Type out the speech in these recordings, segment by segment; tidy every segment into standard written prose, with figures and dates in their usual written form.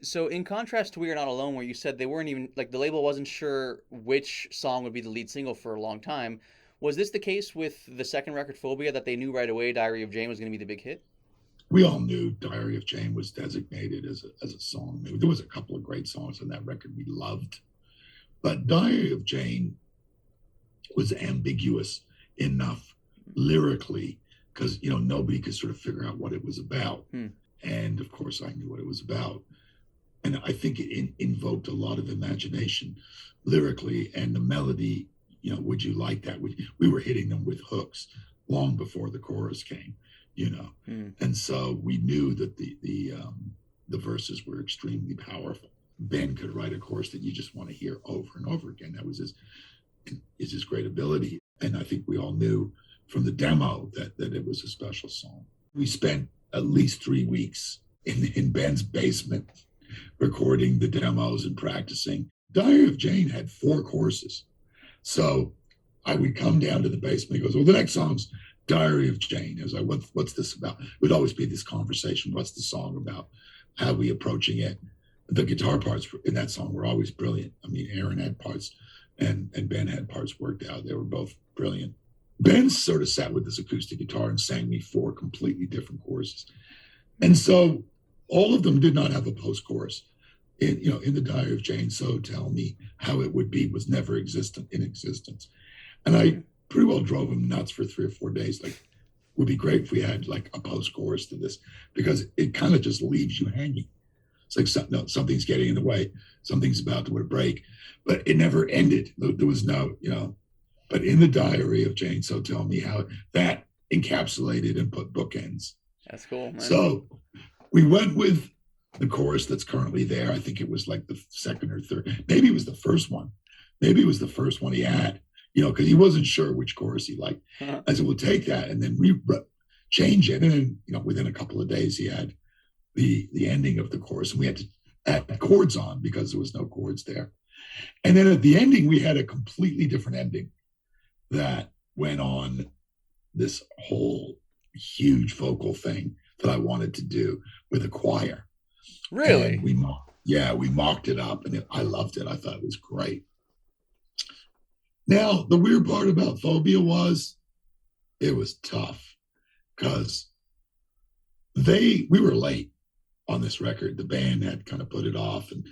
So in contrast to We Are Not Alone, where you said they weren't even like the label wasn't sure which song would be the lead single for a long time, was this the case with the second record, Phobia, that they knew right away Diary of Jane was going to be the big hit? We all knew Diary of Jane was designated as a song. There was a couple of great songs on that record we loved, but Diary of Jane was ambiguous enough lyrically because nobody could sort of figure out what it was about. And of course, I knew what it was about, and I think it invoked a lot of imagination lyrically, and the melody. Would you like that? We were hitting them with hooks long before the chorus came. And so we knew that the verses were extremely powerful. Ben could write a chorus that you just want to hear over and over again. That was his great ability. And I think we all knew from the demo that it was a special song. We spent at least 3 weeks in Ben's basement recording the demos and practicing. Diary of Jane had 4 choruses. So I would come down to the basement. He goes, well, the next song's Diary of Jane. I was like, what's this about? It would always be this conversation. What's the song about? How are we approaching it? The guitar parts in that song were always brilliant. I mean, Aaron had parts and Ben had parts worked out. They were both brilliant. Ben sort of sat with this acoustic guitar and sang me 4 completely different choruses. And so all of them did not have a post-chorus. In the Diary of Jane, So Tell Me How It Would Be was never in existence. And I pretty well drove him nuts for 3 or 4 days. Like, would be great if we had like a post-chorus to this, because it kind of just leaves you hanging. It's like something's getting in the way, something's about to break, but it never ended. There was no, but in the Diary of Jane, So Tell Me How, that encapsulated and put bookends. That's cool, man. So we went with the chorus that's currently there. I think it was like the second or third. Maybe it was the first one. Maybe it was the first one he had, because he wasn't sure which chorus he liked. I said, we'll take that and then change it. And then, within a couple of days, he had the ending of the chorus, and we had to add chords on because there was no chords there. And then at the ending, we had a completely different ending that went on this whole huge vocal thing that I wanted to do with a choir. Really? And we mocked it up, and I loved it. I thought it was great. Now, the weird part about Phobia was it was tough because we were late on this record. The band had kind of put it off, and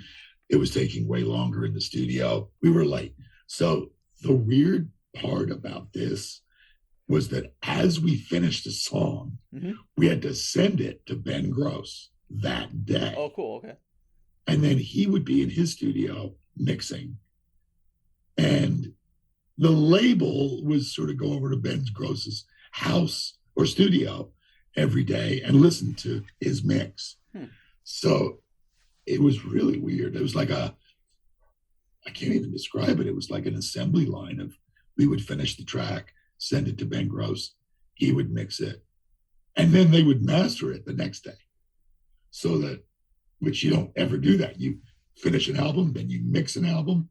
it was taking way longer in the studio. We were late. So the weird part about this was that as we finished the song, we had to send it to Ben Gross that day. Oh, cool. Okay. And then he would be in his studio mixing. And the label was sort of go over to Ben Gross's house or studio every day and listen to his mix. So it was really weird. It was like I can't even describe it. It was like an assembly line of, we would finish the track, send it to Ben Gross, he would mix it, and then they would master it the next day. So that, which you don't ever do that. You finish an album, then you mix an album,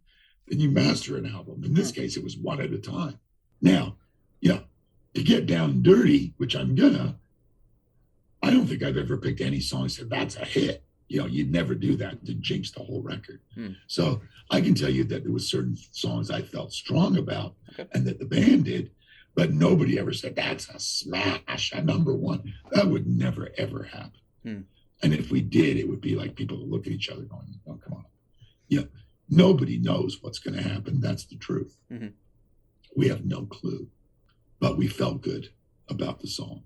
then you master an album. In this case, it was one at a time. Now, to get down and dirty, which I'm gonna, I don't think I've ever picked any song and said, that's a hit. You'd never do that to jinx the whole record. So I can tell you that there was certain songs I felt strong about, and that the band did, but nobody ever said, that's a smash, a number one. That would never, ever happen. And if we did, it would be like people would look at each other going, oh, come on. Nobody knows what's going to happen. That's the truth. We have no clue, but we felt good about the song.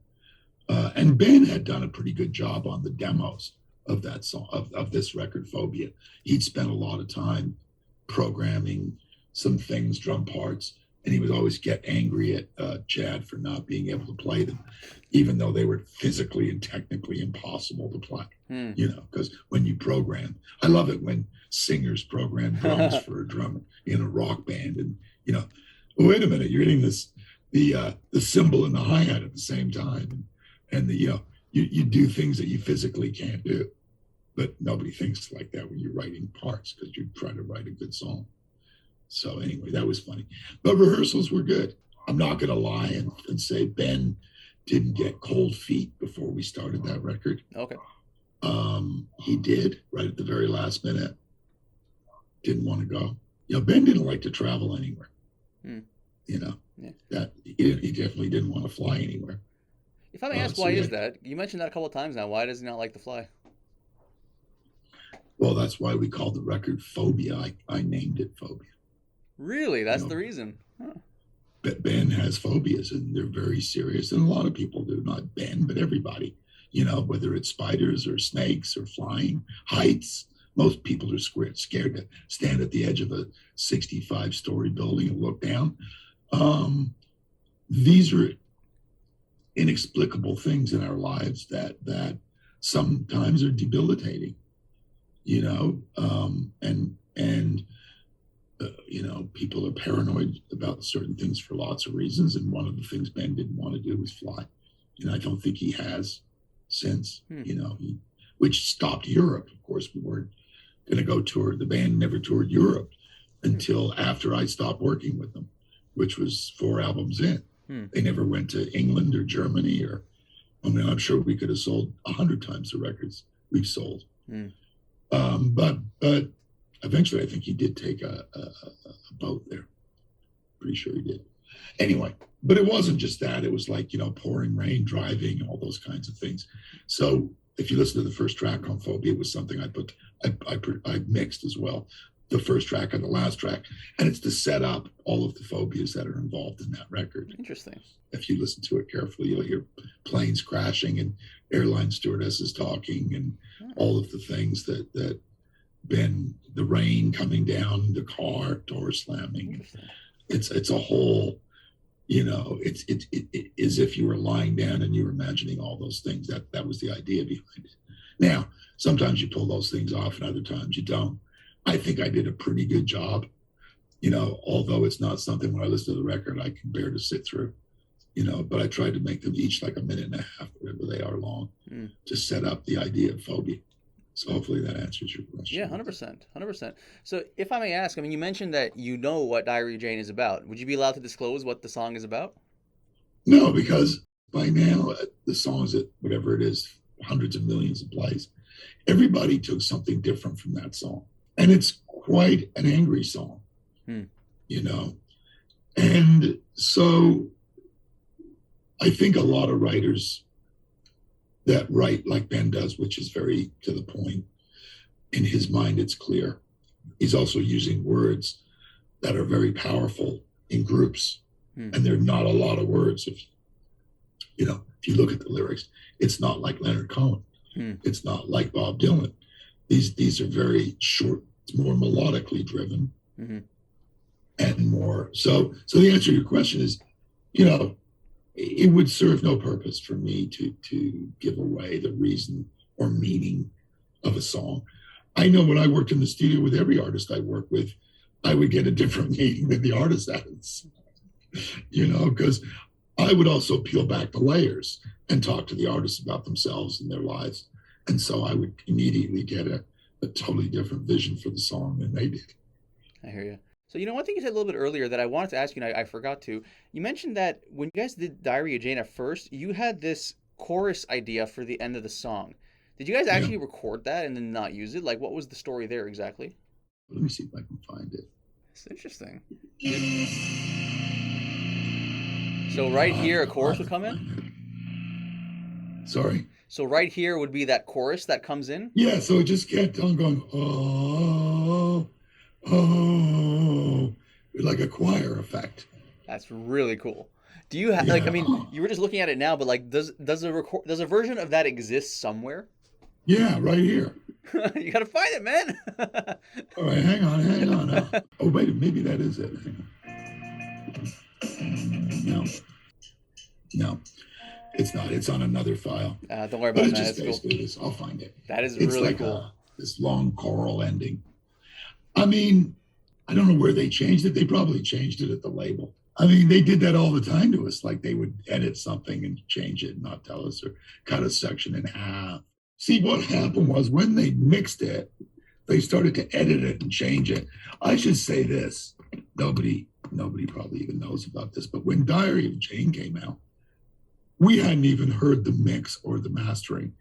And Ben had done a pretty good job on the demos of that song, of this record, Phobia. He'd spent a lot of time programming some things, drum parts, and he would always get angry at Chad for not being able to play them, even though they were physically and technically impossible to play. Because when you program, I love it when singers program drums for a drummer in a rock band, and wait a minute, you're hitting the cymbal and the hi-hat at the same time, and you do things that you physically can't do. But nobody thinks like that when you're writing parts, because you're trying to write a good song. So anyway, that was funny. But rehearsals were good. I'm not going to lie and say Ben didn't get cold feet before we started that record. Okay. He did right at the very last minute. Didn't want to go. Ben didn't like to travel anywhere. Yeah. That he definitely didn't want to fly anywhere. If I may ask, why is that? You mentioned that a couple of times now. Why does he not like to fly? Well, that's why we called the record Phobia. I named it Phobia. Really? That's the reason? Huh. But Ben has phobias, and they're very serious. And a lot of people do, not Ben, but everybody. Whether it's spiders or snakes or flying, heights. Most people are scared to stand at the edge of a 65-story building and look down. These are inexplicable things in our lives that sometimes are debilitating, people are paranoid about certain things for lots of reasons. And one of the things Ben didn't want to do was fly. And I don't think he has since, which stopped Europe. Of course, we weren't going to go tour. The band never toured Europe until after I stopped working with them, which was 4 albums in. They never went to England or Germany I'm sure we could have sold 100 times the records we've sold. But eventually I think he did take a boat there. Pretty sure he did. Anyway, but it wasn't just that. It was like, pouring rain, driving, all those kinds of things. So if you listen to the first track on Phobia, it was something I mixed as well. The first track and the last track. And it's to set up all of the phobias that are involved in that record. Interesting. If you listen to it carefully, you'll hear planes crashing and airline stewardesses talking and all of the things that Ben, the rain coming down, the car door slamming. It's a whole, it's as if you were lying down and you were imagining all those things. That was the idea behind it. Now, sometimes you pull those things off and other times you don't. I think I did a pretty good job, although it's not something when I listen to the record I can bear to sit through, but I tried to make them each like a minute and a half, whatever they are long, to set up the idea of Phobia. So hopefully that answers your question. Yeah, 100%. 100%. So if I may ask, you mentioned that you know what Diary of Jane is about. Would you be allowed to disclose what the song is about? No, because by now the song is at whatever it is, hundreds of millions of plays. Everybody took something different from that song. And it's quite an angry song, And so I think a lot of writers that write like Ben does, which is very to the point, in his mind, it's clear. He's also using words that are very powerful in groups. And there are not a lot of words. If you look at the lyrics, it's not like Leonard Cohen. It's not like Bob Dylan. These are very short, more melodically driven, and more. So the answer to your question is, it would serve no purpose for me to give away the reason or meaning of a song. I know when I worked in the studio with every artist I worked with, I would get a different meaning than the artist has, because I would also peel back the layers and talk to the artists about themselves and their lives. And so I would immediately get a totally different vision for the song than they did. I hear you. So, one thing you said a little bit earlier that I wanted to ask you, and I forgot to. You mentioned that when you guys did Diary of Jane at first, you had this chorus idea for the end of the song. Did you guys actually record that and then not use it? Like, what was the story there exactly? Let me see if I can find it. It's interesting. So right here, a chorus would come in? Sorry? So right here would be that chorus that comes in? Yeah, so it just kept on going, oh, like a choir effect. That's really cool. Do you have you were just looking at it now, but does a version of that exist somewhere? Yeah, right here. You gotta find it, man. All right, hang on. Oh, wait, maybe that is it. No, it's not. It's on another file. Don't worry about it, man. It's just basically this. I'll find it. That is it's really like cool. This long choral ending. I don't know where they changed it. They probably changed it at the label. They did that all the time to us. Like they would edit something and change it and not tell us, or cut a section in half. See, what happened was when they mixed it, they started to edit it and change it. I should say this. Nobody probably even knows about this, but when Diary of Jane came out, we hadn't even heard the mix or the mastering.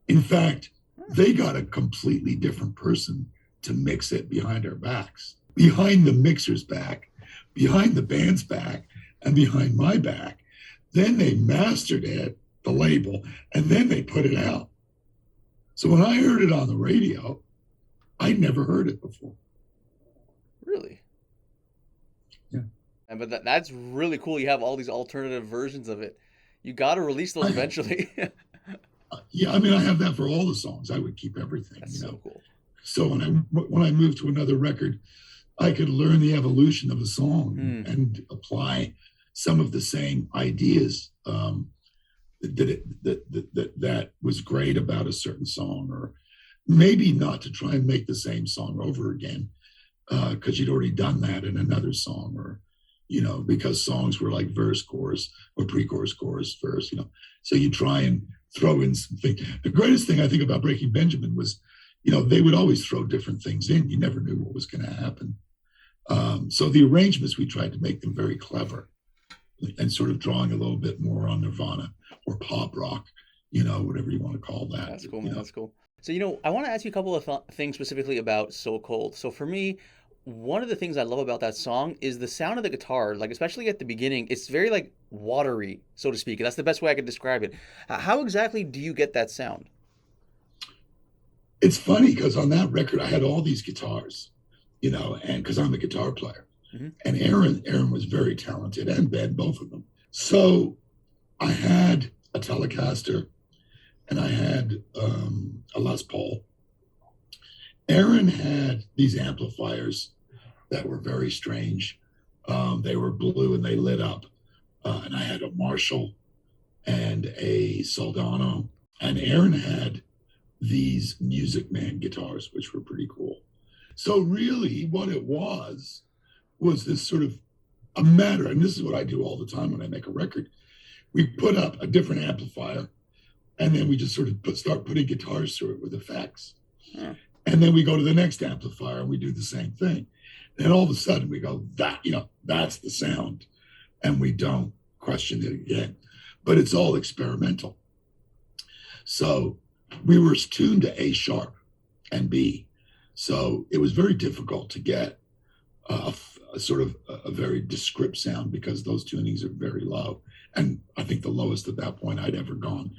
In fact, They got a completely different person to mix it behind our backs, behind the mixer's back, behind the band's back, and behind my back. Then they mastered it, the label, and then they put it out. So when I heard it on the radio, I'd never heard it before. Really? Yeah. But that's really cool. You have all these alternative versions of it. You got to release those eventually. Yeah, I mean, I have that for all the songs. I would keep everything. That's so cool. So when I moved to another record, I could learn the evolution of a song and apply some of the same ideas that was great about a certain song, or maybe not to try and make the same song over again because you'd already done that in another song, or because songs were like verse, chorus, or pre-chorus, chorus, verse. So you try and throw in something. The greatest thing I think about Breaking Benjamin was, they would always throw different things in. You never knew what was going to happen. So the arrangements, we tried to make them very clever and sort of drawing a little bit more on Nirvana or pop rock, whatever you want to call that. That's cool, man. That's cool. So, I want to ask you a couple of things specifically about So Cold. So for me, one of the things I love about that song is the sound of the guitar, like especially at the beginning, it's very like watery, so to speak. That's the best way I could describe it. How exactly do you get that sound? It's funny because on that record, I had all these guitars, and because I'm a guitar player. Mm-hmm. And Aaron was very talented, and Ben, both of them. So I had a Telecaster and I had a Les Paul. Aaron had these amplifiers that were very strange. They were blue and they lit up. And I had a Marshall and a Soldano. And Aaron had these Music Man guitars, which were pretty cool. So really what it was this sort of a matter, and this is what I do all the time when I make a record. We put up a different amplifier, and then we just sort of start putting guitars through it with effects. Yeah. And then we go to the next amplifier and we do the same thing. And all of a sudden we go, that's the sound. And we don't question it again. But it's all experimental. So we were tuned to A sharp and B. So it was very difficult to get a sort of a very descript sound because those tunings are very low. And I think the lowest at that point I'd ever gone.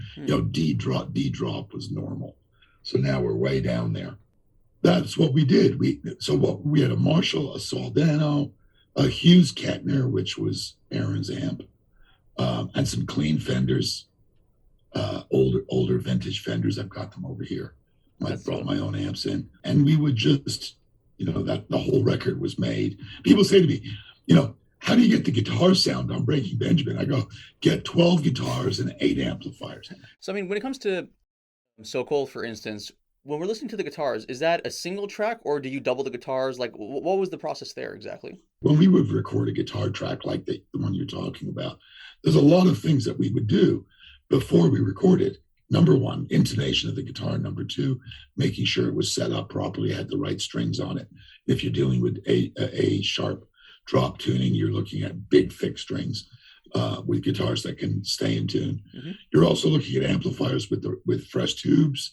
D drop was normal. So now we're way down there. That's what we did. We had a Marshall, a Soldano, a Hughes Kettner, which was Aaron's amp, and some clean Fenders, older vintage Fenders. I've got them over here. I brought my own amps in, and we would just, that the whole record was made. People say to me, how do you get the guitar sound on Breaking Benjamin? I go, get 12 guitars and 8 amplifiers. So, I mean, when it comes to So Cold, for instance, when we're listening to the guitars, is that a single track or do you double the guitars? Like, what was the process there exactly? When we would record a guitar track like the one you're talking about, there's a lot of things that we would do before we recorded. Number one, intonation of the guitar. Number two, making sure it was set up properly, had the right strings on it. If you're dealing with a sharp drop tuning, you're looking at big, thick strings with guitars that can stay in tune. Mm-hmm. You're also looking at amplifiers with fresh tubes.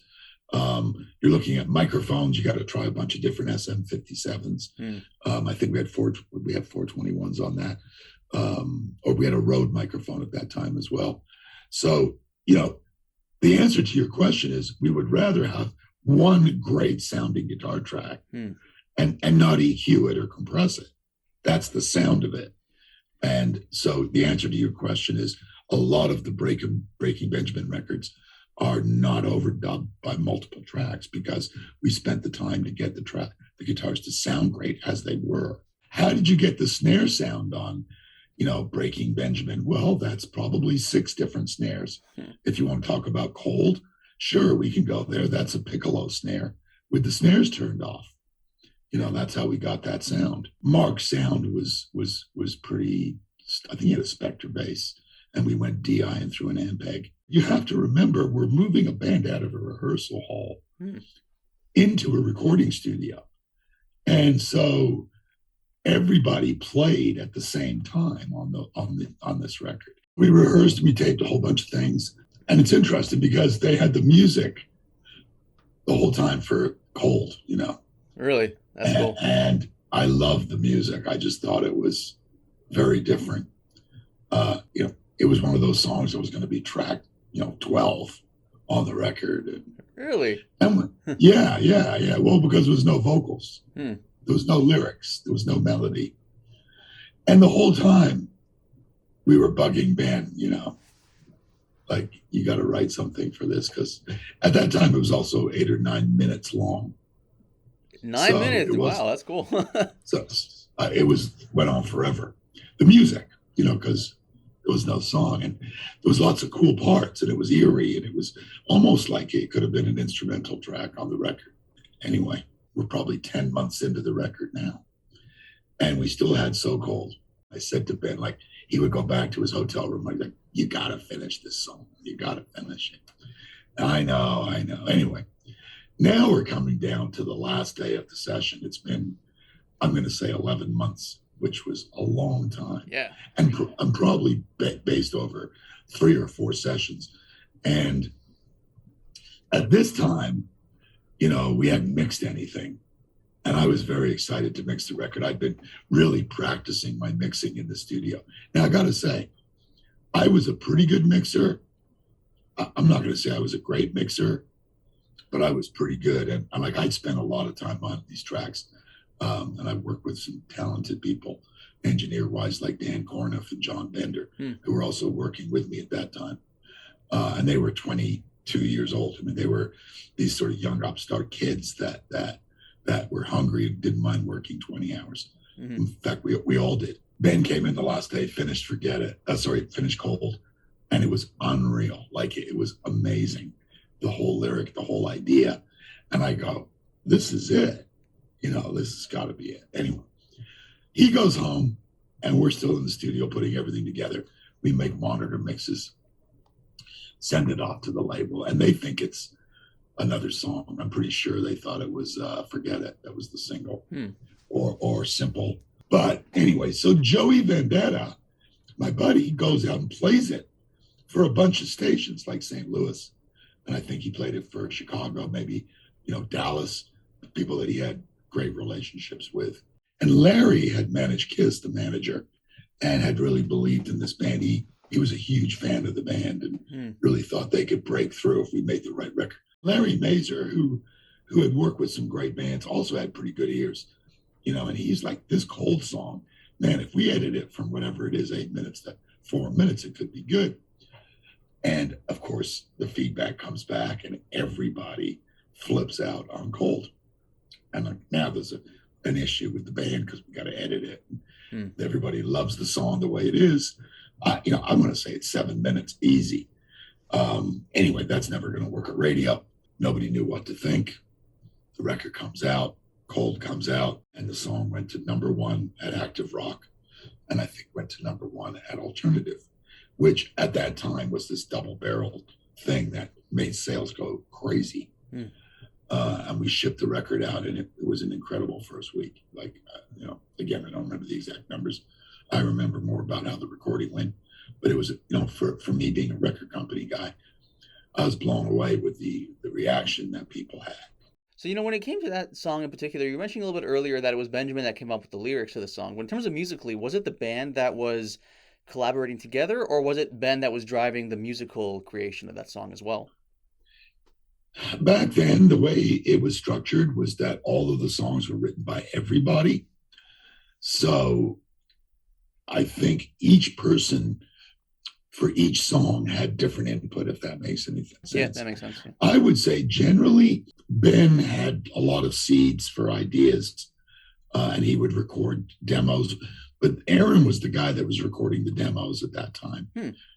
You're looking at microphones. You got to try a bunch of different SM57s. I think we have 421s on that. Or we had a Rode microphone at that time as well. So, the answer to your question is we would rather have one great sounding guitar track and not EQ it or compress it. That's the sound of it. And so the answer to your question is a lot of the Breaking Benjamin records are not overdubbed by multiple tracks because we spent the time to get the guitars to sound great as they were. How did you get the snare sound on, Breaking Benjamin? Well, that's probably 6 different snares. If you want to talk about Cold, sure, we can go there. That's a piccolo snare with the snares turned off. That's how we got that sound. Mark's sound was pretty, I think he had a Spectre bass, and we went DI and threw an Ampeg. You have to remember, we're moving a band out of a rehearsal hall into a recording studio. And so everybody played at the same time on this record. We rehearsed, we taped a whole bunch of things. And it's interesting because they had the music the whole time for Cold, you know. Really? That's cool. And I loved the music. I just thought it was very different. You know, it was one of those songs that was going to be tracked, 12 on the record. Really? And yeah. Well, because there was no vocals, Hmm. there was no lyrics, there was no melody. And the whole time we were bugging Ben, like, you got to write something for this, because at that time it was also 8 or 9 minutes long. 9 minutes? Wow, that's cool. So it went on forever. The music, because there was no song, and there was lots of cool parts, and it was eerie, and it was almost like it could have been an instrumental track on the record. Anyway, we're probably 10 months into the record now, and we still had So Cold. I said to Ben, like, he would go back to his hotel room, like, you got to finish this song. You got to finish it. I know. Anyway, now we're coming down to the last day of the session. It's been, I'm going to say 11 months, which was a long time. Yeah. And I'm probably based over 3 or 4 sessions. And at this time, we hadn't mixed anything. And I was very excited to mix the record. I'd been really practicing my mixing in the studio. Now, I got to say, I was a pretty good mixer. I'm not going to say I was a great mixer, but I was pretty good. And I'd spent a lot of time on these tracks. And I worked with some talented people, engineer-wise, like Dan Corniff and John Bender, who were also working with me at that time. And they were 22 years old. I mean, they were these sort of young upstart kids that were hungry and didn't mind working 20 hours. Mm-hmm. In fact, we all did. Ben came in the last day, finished finished Cold. And it was unreal. Like, it was amazing. The whole lyric, the whole idea. And I go, this is it. This has got to be it. Anyway, he goes home, and we're still in the studio putting everything together. We make monitor mixes, send it off to the label, and they think it's another song. I'm pretty sure they thought it was Forget It. That was the single, or Simple. But anyway, so Joey Vendetta, my buddy, goes out and plays it for a bunch of stations like St. Louis. And I think he played it for Chicago, maybe, Dallas, people that he had great relationships with. And Larry had managed Kiss, the manager, and had really believed in this band. He was a huge fan of the band and really thought they could break through if we made the right record. Larry Mazer, who had worked with some great bands, also had pretty good ears, and he's like, this Cold song, man, if we edit it from whatever it is, 8 minutes to 4 minutes, it could be good. And of course, the feedback comes back and everybody flips out on Cold. And now there's an issue with the band because we got to edit it. Everybody loves the song the way it is. I'm going to say it's 7 minutes, easy. Anyway, that's never going to work at radio. Nobody knew what to think. The record comes out, Cold comes out, and the song went to #1 at Active Rock, and I think went to #1 at Alternative, which at that time was this double-barreled thing that made sales go crazy. And we shipped the record out, and it was an incredible first week. Like, again, I don't remember the exact numbers. I remember more about how the recording went, but it was, for me being a record company guy, I was blown away with the reaction that people had. So, when it came to that song in particular, you mentioned a little bit earlier that it was Benjamin that came up with the lyrics of the song. But in terms of musically, was it the band that was collaborating together, or was it Ben that was driving the musical creation of that song as well? Back then, the way it was structured was that all of the songs were written by everybody. So I think each person for each song had different input, if that makes any sense. Yeah, that makes sense. Yeah. I would say generally Ben had a lot of seeds for ideas, and he would record demos. But Aaron was the guy that was recording the demos at that time.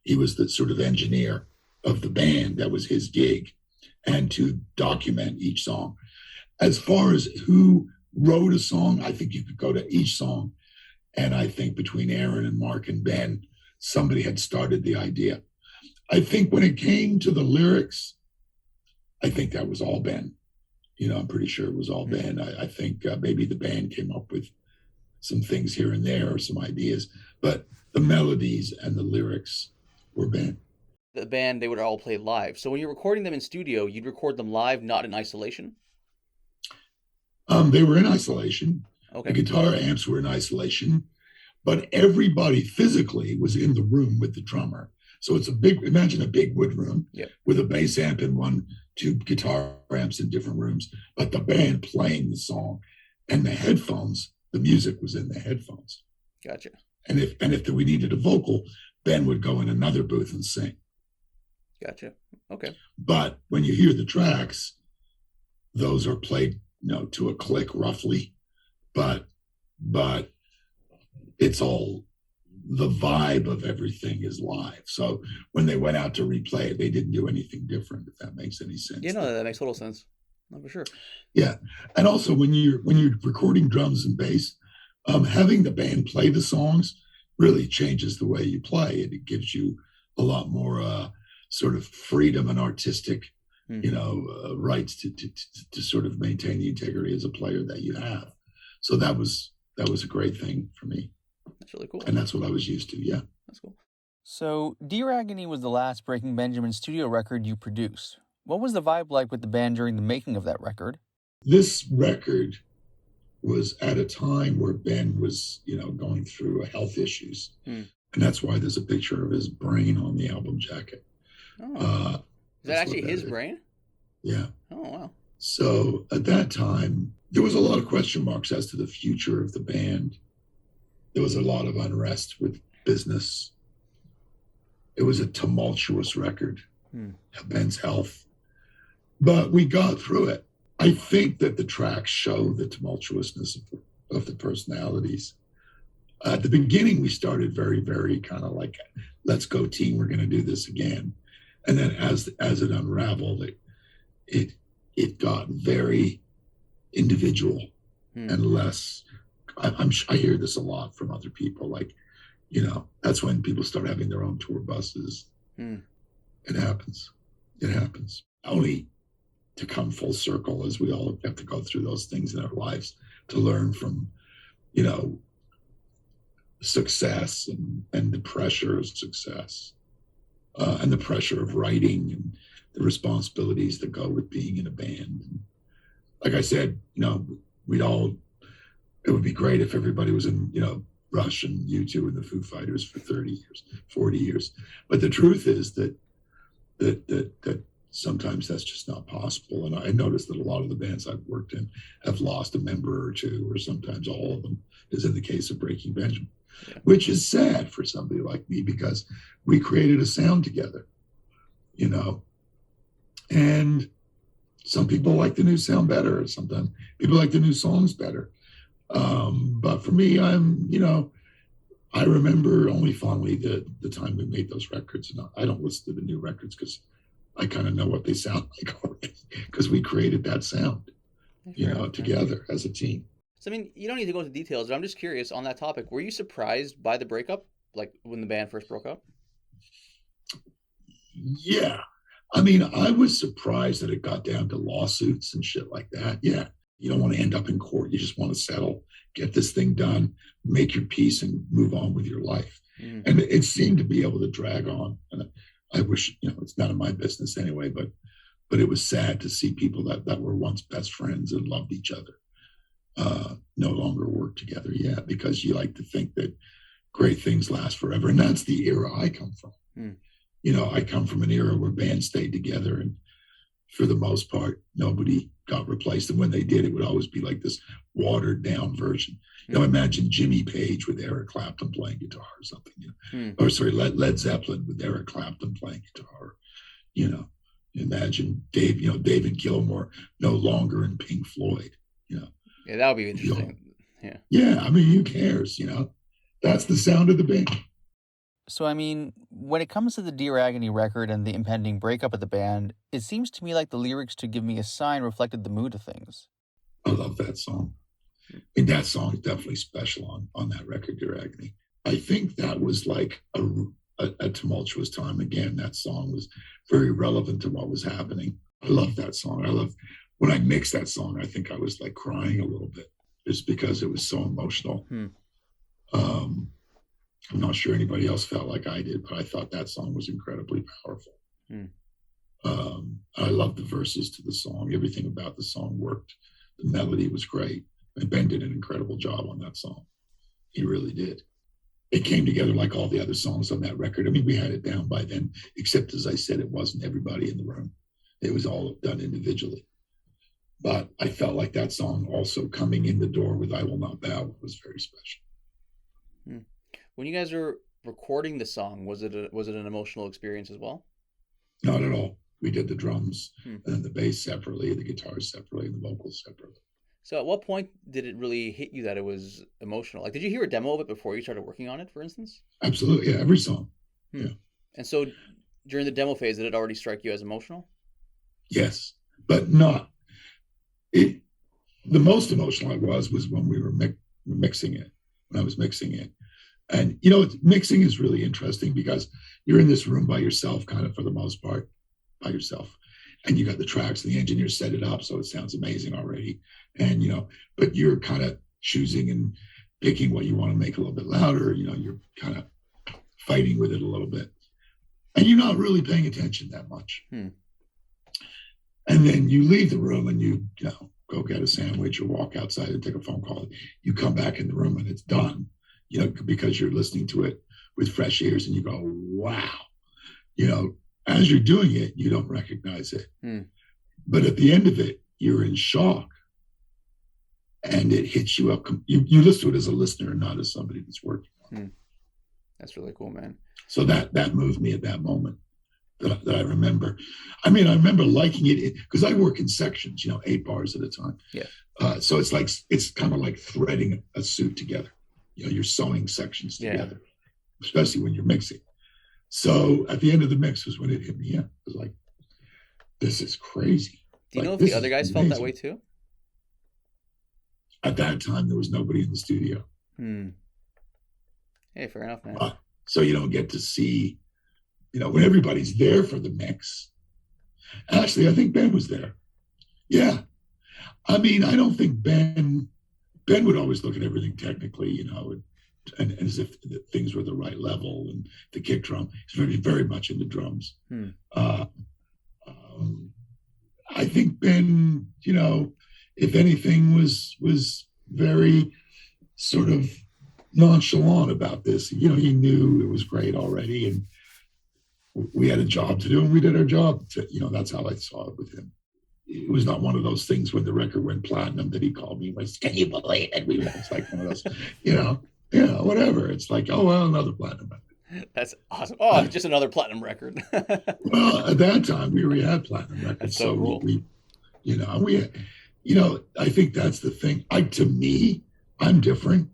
He was the sort of engineer of the band. That was his gig, and to document each song. As far as who wrote a song, I think you could go to each song. And I think between Aaron and Mark and Ben, somebody had started the idea. I think when it came to the lyrics, I think that was all Ben. I'm pretty sure it was all Ben. I think maybe the band came up with some things here and there or some ideas, but the melodies and the lyrics were Ben. the band, they would all play live. So when you're recording them in studio, you'd record them live, not in isolation? They were in isolation. The Okay. guitar amps were in isolation, but everybody physically was in the room with the drummer. So it's imagine a big wood room Yep. with a bass amp in one, two guitar amps in different rooms, but the band playing the song, and the headphones, the music was in the headphones. Gotcha. And if we needed a vocal, Ben would go in another booth and sing. Gotcha. Okay. But when you hear the tracks, those are played, to a click roughly, but it's all, the vibe of everything is live. So when they went out to replay it, they didn't do anything different, if that makes any sense. Yeah, no, that makes total sense. No, for sure. Yeah. And also when you're recording drums and bass, having the band play the songs really changes the way you play, and it gives you a lot more sort of freedom and artistic rights to sort of maintain the integrity as a player that you have. So that was a great thing for me. That's really cool. And that's what I was used to. Yeah. That's cool. So Dear Agony was the last Breaking Benjamin studio record you produced. What was the vibe like with the band during the making of that record? This record was at a time where Ben was, going through health issues. And that's why there's a picture of his brain on the album jacket. Oh. Is that actually his brain? Yeah. Oh, wow. So at that time, there was a lot of question marks as to the future of the band. There was a lot of unrest with business. It was a tumultuous record, Ben's health. But we got through it. I think that the tracks show the tumultuousness of the personalities. At the beginning, we started very, very kind of like, let's go team, we're going to do this again. And then as it unraveled, it got very individual and less. I hear this a lot from other people. Like, that's when people start having their own tour buses. It happens. It happens. Only to come full circle, as we all have to go through those things in our lives to learn from, success and the pressure of success, and the pressure of writing and the responsibilities that go with being in a band. And like I said, it would be great if everybody was in, Rush and U2 and the Foo Fighters for 30 years, 40 years. But the truth is that sometimes that's just not possible. And I noticed that a lot of the bands I've worked in have lost a member or two, or sometimes all of them, as in the case of Breaking Benjamin, which is sad for somebody like me, because we created a sound together, and some people like the new sound better. Sometimes people like the new songs better. But for me, I remember only fondly the time we made those records. And I don't listen to the new records because I kind of know what they sound like already, because we created that sound, together as a team. So, you don't need to go into details, but I'm just curious on that topic. Were you surprised by the breakup, like when the band first broke up? Yeah. I was surprised that it got down to lawsuits and shit like that. Yeah. You don't want to end up in court. You just want to settle, get this thing done, make your peace, and move on with your life. And it seemed to be able to drag on. And I wish, it's none of my business anyway, but it was sad to see people that were once best friends and loved each other no longer work together. Yeah, because you like to think that great things last forever. And that's the era I come from. I come from an era where bands stayed together, and for the most part, nobody got replaced. And when they did, it would always be like this watered down version. Imagine Jimmy Page with Eric Clapton playing guitar or something, or sorry, Led Zeppelin with Eric Clapton playing guitar. Imagine David Gilmour no longer in Pink Floyd. Yeah, that would be interesting. Yeah. Who cares? That's the sound of the band. So, when it comes to the Dear Agony record and the impending breakup of the band, it seems to me like the lyrics to Give Me a Sign reflected the mood of things. I love that song. And that song is definitely special on that record, Dear Agony. I think that was like a tumultuous time. Again, that song was very relevant to what was happening. I love that song. When I mixed that song, I think I was like crying a little bit, just because it was so emotional. I'm not sure anybody else felt like I did, but I thought that song was incredibly powerful. Hmm. I loved the verses to the song. Everything about the song worked. The melody was great. And Ben did an incredible job on that song. He really did. It came together like all the other songs on that record. I mean, we had it down by then, except as I said, it wasn't everybody in the room. It was all done individually. But I felt like that song also coming in the door with I Will Not Bow was very special. Hmm. When you guys were recording the song, was it an emotional experience as well? Not at all. We did the drums Hmm. and then the bass separately, the guitars separately, and the vocals separately. So at what point did it really hit you that it was emotional? Like, did you hear a demo of it before you started working on it, for instance? Absolutely. Yeah, every song. Hmm. Yeah. And so during the demo phase, did it already strike you as emotional? Yes, but not. It. The most emotional I was when we were mixing it, when I was mixing it. And, mixing is really interesting because you're in this room by yourself, kind of for the most part, by yourself. And you got the tracks and the engineer set it up so it sounds amazing already. And, but you're kind of choosing and picking what you want to make a little bit louder. You're kind of fighting with it a little bit. And you're not really paying attention that much. Hmm. And then you leave the room and you go get a sandwich or walk outside and take a phone call. You come back in the room and it's done, because you're listening to it with fresh ears and you go, wow. As you're doing it, you don't recognize it. Hmm. But at the end of it, you're in shock and it hits you up. You listen to it as a listener and not as somebody that's working on it. Hmm. That's really cool, man. So that moved me at that moment. That I remember. I mean, I remember liking it because I work in sections, 8 bars at a time. Yeah. So it's kind of like threading a suit together. You're sewing sections together, especially when you're mixing. So at the end of the mix was when it hit me. Yeah, it was like, this is crazy. Do you know if the other guys felt that way too? At that time, there was nobody in the studio. Hmm. Hey, fair enough, man. So you don't get to see. When everybody's there for the mix. Actually, I think Ben was there. Yeah. I mean, I don't think Ben would always look at everything technically, and as if things were the right level and the kick drum. He's very, very much into drums. Hmm. I think Ben, if anything, was very sort of nonchalant about this. He knew it was great already, and we had a job to do and we did our job. That's how I saw it with him. It was not one of those things when the record went platinum that he called me and was, can you believe it? It's like one of those, whatever. It's like, oh, well, another platinum record. That's awesome. Oh, just another platinum record. Well, at that time we already had platinum records. That's so cool. I think that's the thing. To me, I'm different.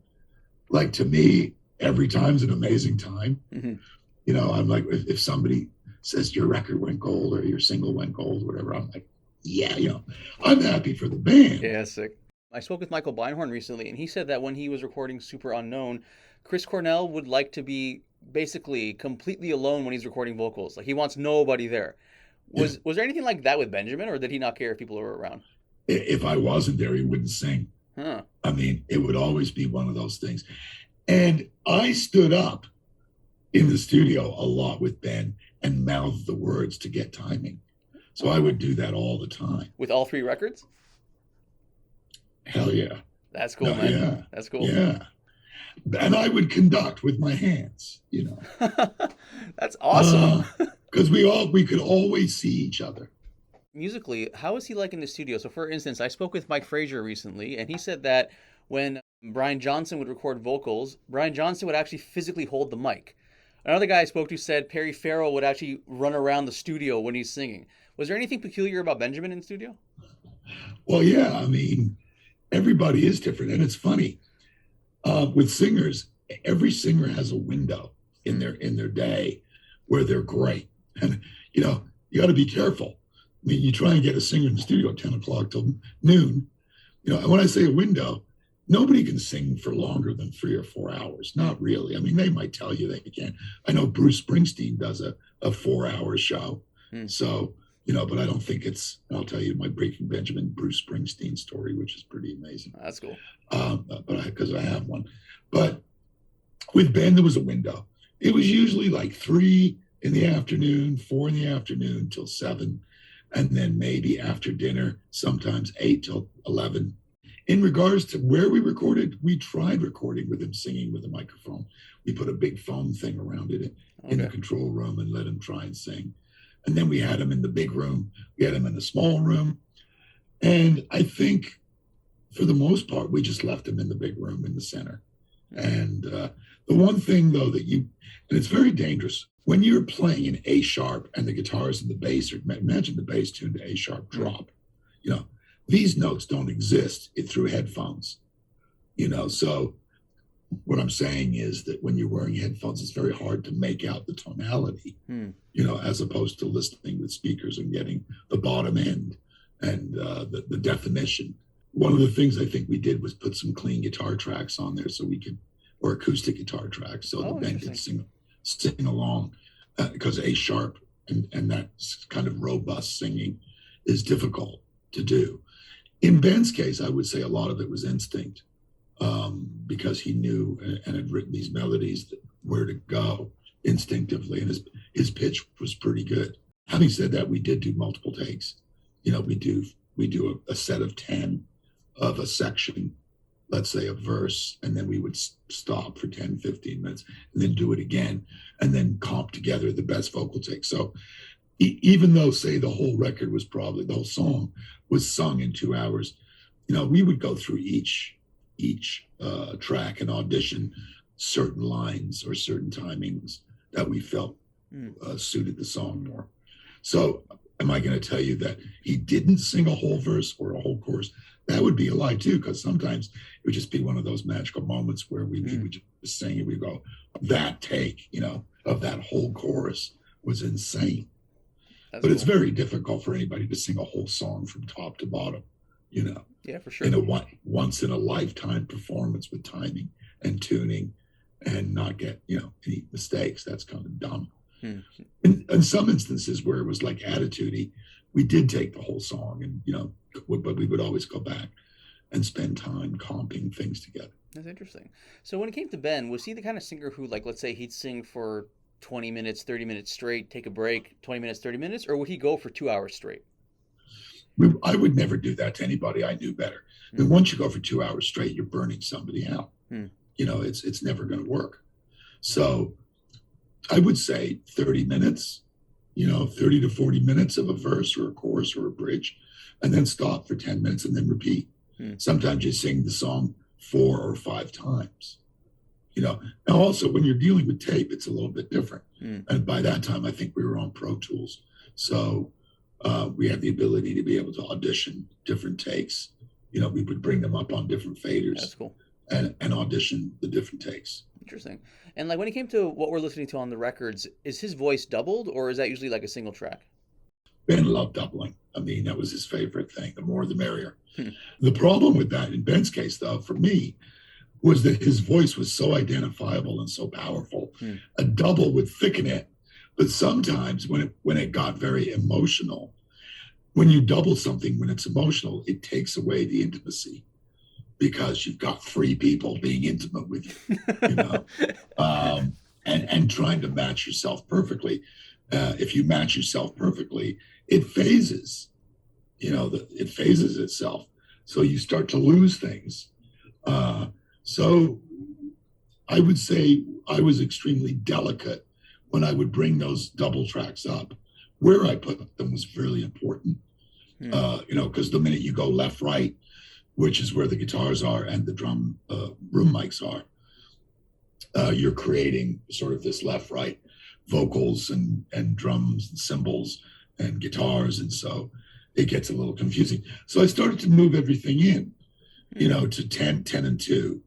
Like, to me, every time's an amazing time. Mm-hmm. I'm like, if somebody says your record went gold or your single went gold, whatever, I'm like, yeah, I'm happy for the band. Yeah, sick. I spoke with Michael Beinhorn recently, and he said that when he was recording Super Unknown, Chris Cornell would like to be basically completely alone when he's recording vocals. Like, he wants nobody there. Was there anything like that with Benjamin, or did he not care if people were around? If I wasn't there, he wouldn't sing. Huh. I mean, it would always be one of those things. And I stood up in the studio a lot with Ben and mouthed the words to get timing. So I would do that all the time. With all 3 records? Hell yeah. That's cool, man. Yeah. That's cool. Yeah. And I would conduct with my hands, That's awesome. Because we could always see each other. Musically, how is he like in the studio? So for instance, I spoke with Mike Frazier recently, and he said that when Brian Johnson would record vocals, Brian Johnson would actually physically hold the mic. Another guy I spoke to said Perry Farrell would actually run around the studio when he's singing. Was there anything peculiar about Benjamin in the studio? Well, yeah. I mean, everybody is different. And it's funny. With singers, every singer has a window in their day where they're great. And, you got to be careful. I mean, you try and get a singer in the studio at 10 o'clock till noon. And when I say a window, nobody can sing for longer than 3 or 4 hours. Not really. I mean, they might tell you they can. I know Bruce Springsteen does a 4-hour show. So, but I don't think I'll tell you my Breaking Benjamin Bruce Springsteen story, which is pretty amazing. That's cool. But because I have one. But With Ben, there was a window. It was usually like 3 in the afternoon, 4 in the afternoon till 7, and then maybe after dinner, sometimes 8 till 11. In regards to where we recorded, we tried recording with him singing with a microphone. We put a big foam thing around it in the control room and let him try and sing. And then we had him in the big room. We had him in the small room. And I think for the most part, we just left him in the big room in the center. And the one thing, though, and it's very dangerous, when you're playing an A sharp and the guitars and the bass, imagine the bass tuned to A sharp drop, these notes don't exist through headphones, so what I'm saying is that when you're wearing headphones, it's very hard to make out the tonality, as opposed to listening with speakers and getting the bottom end and the definition. One of the things I think we did was put some clean guitar tracks on there or acoustic guitar tracks, so the band could sing along, because A sharp and that kind of robust singing is difficult to do. In Ben's case, I would say a lot of it was instinct, because he knew and had written these melodies where to go instinctively, and his pitch was pretty good. Having said that, we did do multiple takes. We do a set of 10 of a section, let's say a verse, and then we would stop for 10, 15 minutes and then do it again and then comp together the best vocal take. So even though, say, the whole song was sung in 2 hours, we would go through each track and audition certain lines or certain timings that we felt suited the song more. So am I going to tell you that he didn't sing a whole verse or a whole chorus? That would be a lie too, because sometimes it would just be one of those magical moments where we would just sing and we go, that take, of that whole chorus was insane. But cool. It's very difficult for anybody to sing a whole song from top to bottom, Yeah, for sure. In a once in a lifetime performance with timing and tuning and not get, any mistakes. That's kind of dumb. In some instances where it was like attitude-y, we did take the whole song and, but we would always go back and spend time comping things together. That's interesting. So when it came to Ben, was he the kind of singer who, like, let's say he'd sing for 20 minutes, 30 minutes straight, take a break, 20 minutes, 30 minutes, or would he go for 2 hours straight? I would never do that to anybody. I knew better. And once you go for 2 hours straight, you're burning somebody out. It's never going to work. So I would say 30 minutes, 30 to 40 minutes of a verse or a chorus or a bridge, and then stop for 10 minutes and then repeat. Sometimes you sing the song 4 or 5 times. Now also when you're dealing with tape, it's a little bit different. And by that time, I think we were on Pro Tools. So we had the ability to be able to audition different takes. We would bring them up on different faders. That's cool. And audition the different takes. Interesting. And like when it came to what we're listening to on the records, is his voice doubled or is that usually like a single track? Ben loved doubling. I mean, that was his favorite thing. The more the merrier. The problem with that in Ben's case, though, for me, was that his voice was so identifiable and so powerful. A double would thicken it. But sometimes when it got very emotional, when you double something, when it's emotional, it takes away the intimacy because you've got 3 people being intimate with you, and trying to match yourself perfectly. If you match yourself perfectly, it phases, it phases itself. So you start to lose things. So I would say I was extremely delicate when I would bring those double tracks up. Where I put them was really important, because the minute you go left, right, which is where the guitars are and the drum room mics are, you're creating sort of this left, right vocals and drums and cymbals and guitars. And so it gets a little confusing. So I started to move everything in, to 10, 10 and 2.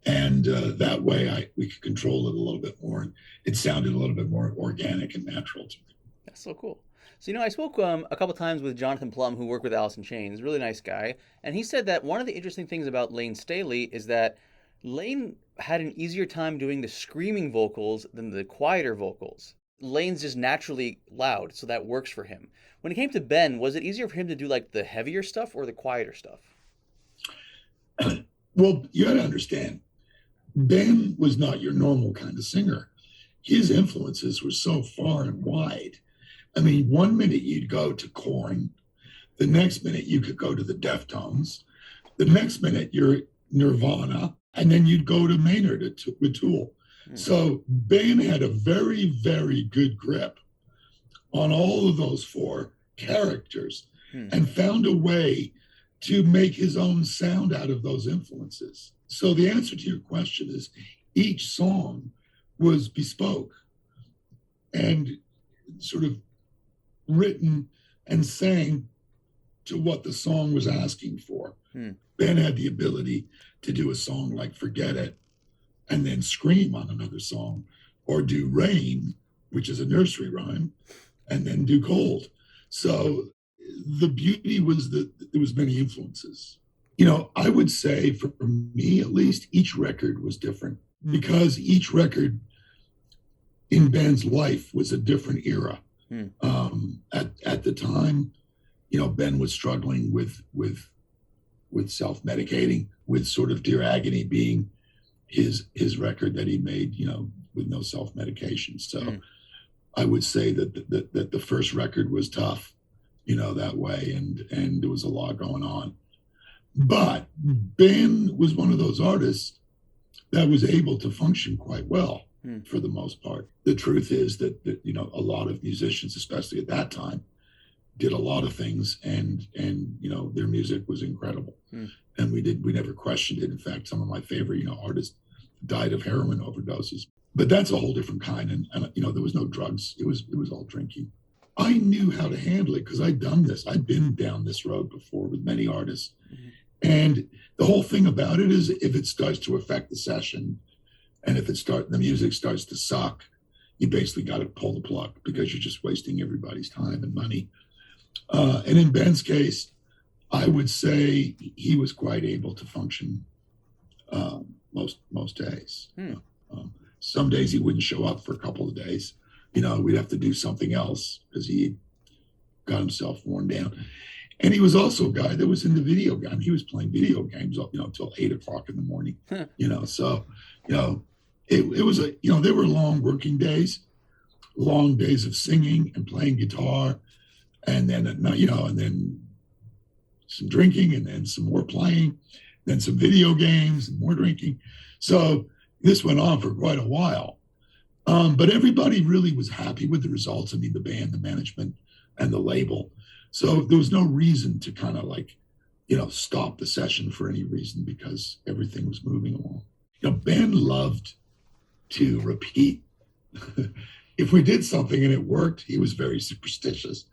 And that way we could control it a little bit more. And it sounded a little bit more organic and natural to me. That's so cool. So, I spoke a couple times with Jonathan Plum, who worked with Alice in Chains, really nice guy. And he said that one of the interesting things about Layne Staley is that Layne had an easier time doing the screaming vocals than the quieter vocals. Layne's just naturally loud, so that works for him. When it came to Ben, was it easier for him to do like the heavier stuff or the quieter stuff? Well, you got to understand, Ben was not your normal kind of singer. His influences were so far and wide. I mean, one minute you'd go to Korn, the next minute you could go to the Deftones, the next minute you're Nirvana, and then you'd go to Maynard with Tool. So Ben had a very, very good grip on all of those four characters and found a way to make his own sound out of those influences. So the answer to your question is each song was bespoke and sort of written and sang to what the song was asking for. Ben had the ability to do a song like Forget It and then scream on another song, or do Rain, which is a nursery rhyme, and then do Cold. So the beauty was that there was many influences. You know, I would say for me, at least, each record was different because each record in Ben's life was a different era. At the time, you know, Ben was struggling with self-medicating, with sort of Dear Agony being his record that he made, you know, with no self-medication. So I would say that the first record was tough, you know, that way, and there was a lot going on. But Ben was one of those artists that was able to function quite well for the most part. The truth is that you know, a lot of musicians, especially at that time, did a lot of things, and you know, their music was incredible, and we never questioned it. In fact, some of my favorite, you know, artists died of heroin overdoses. But that's a whole different kind, and you know, there was no drugs. It was all drinking. I knew how to handle it because I'd done this. I'd been down this road before with many artists, and the whole thing about it is, if it starts to affect the session, and if the music starts to suck, you basically got to pull the plug because you're just wasting everybody's time and money. And in Ben's case, I would say he was quite able to function most days. Some days he wouldn't show up for a couple of days. You know, we'd have to do something else because he got himself worn down. And he was also a guy that was into video games. He was playing video games, you know, until 8 o'clock in the morning. You know, so, you know, it was you know, there were long working days, long days of singing and playing guitar. And then, you know, and then some drinking, and then some more playing, then some video games and more drinking. So this went on for quite a while. But everybody really was happy with the results. I mean, the band, the management, and the label. So there was no reason to kind of like, you know, stop the session for any reason because everything was moving along. You know, Ben loved to repeat. If we did something and it worked, he was very superstitious.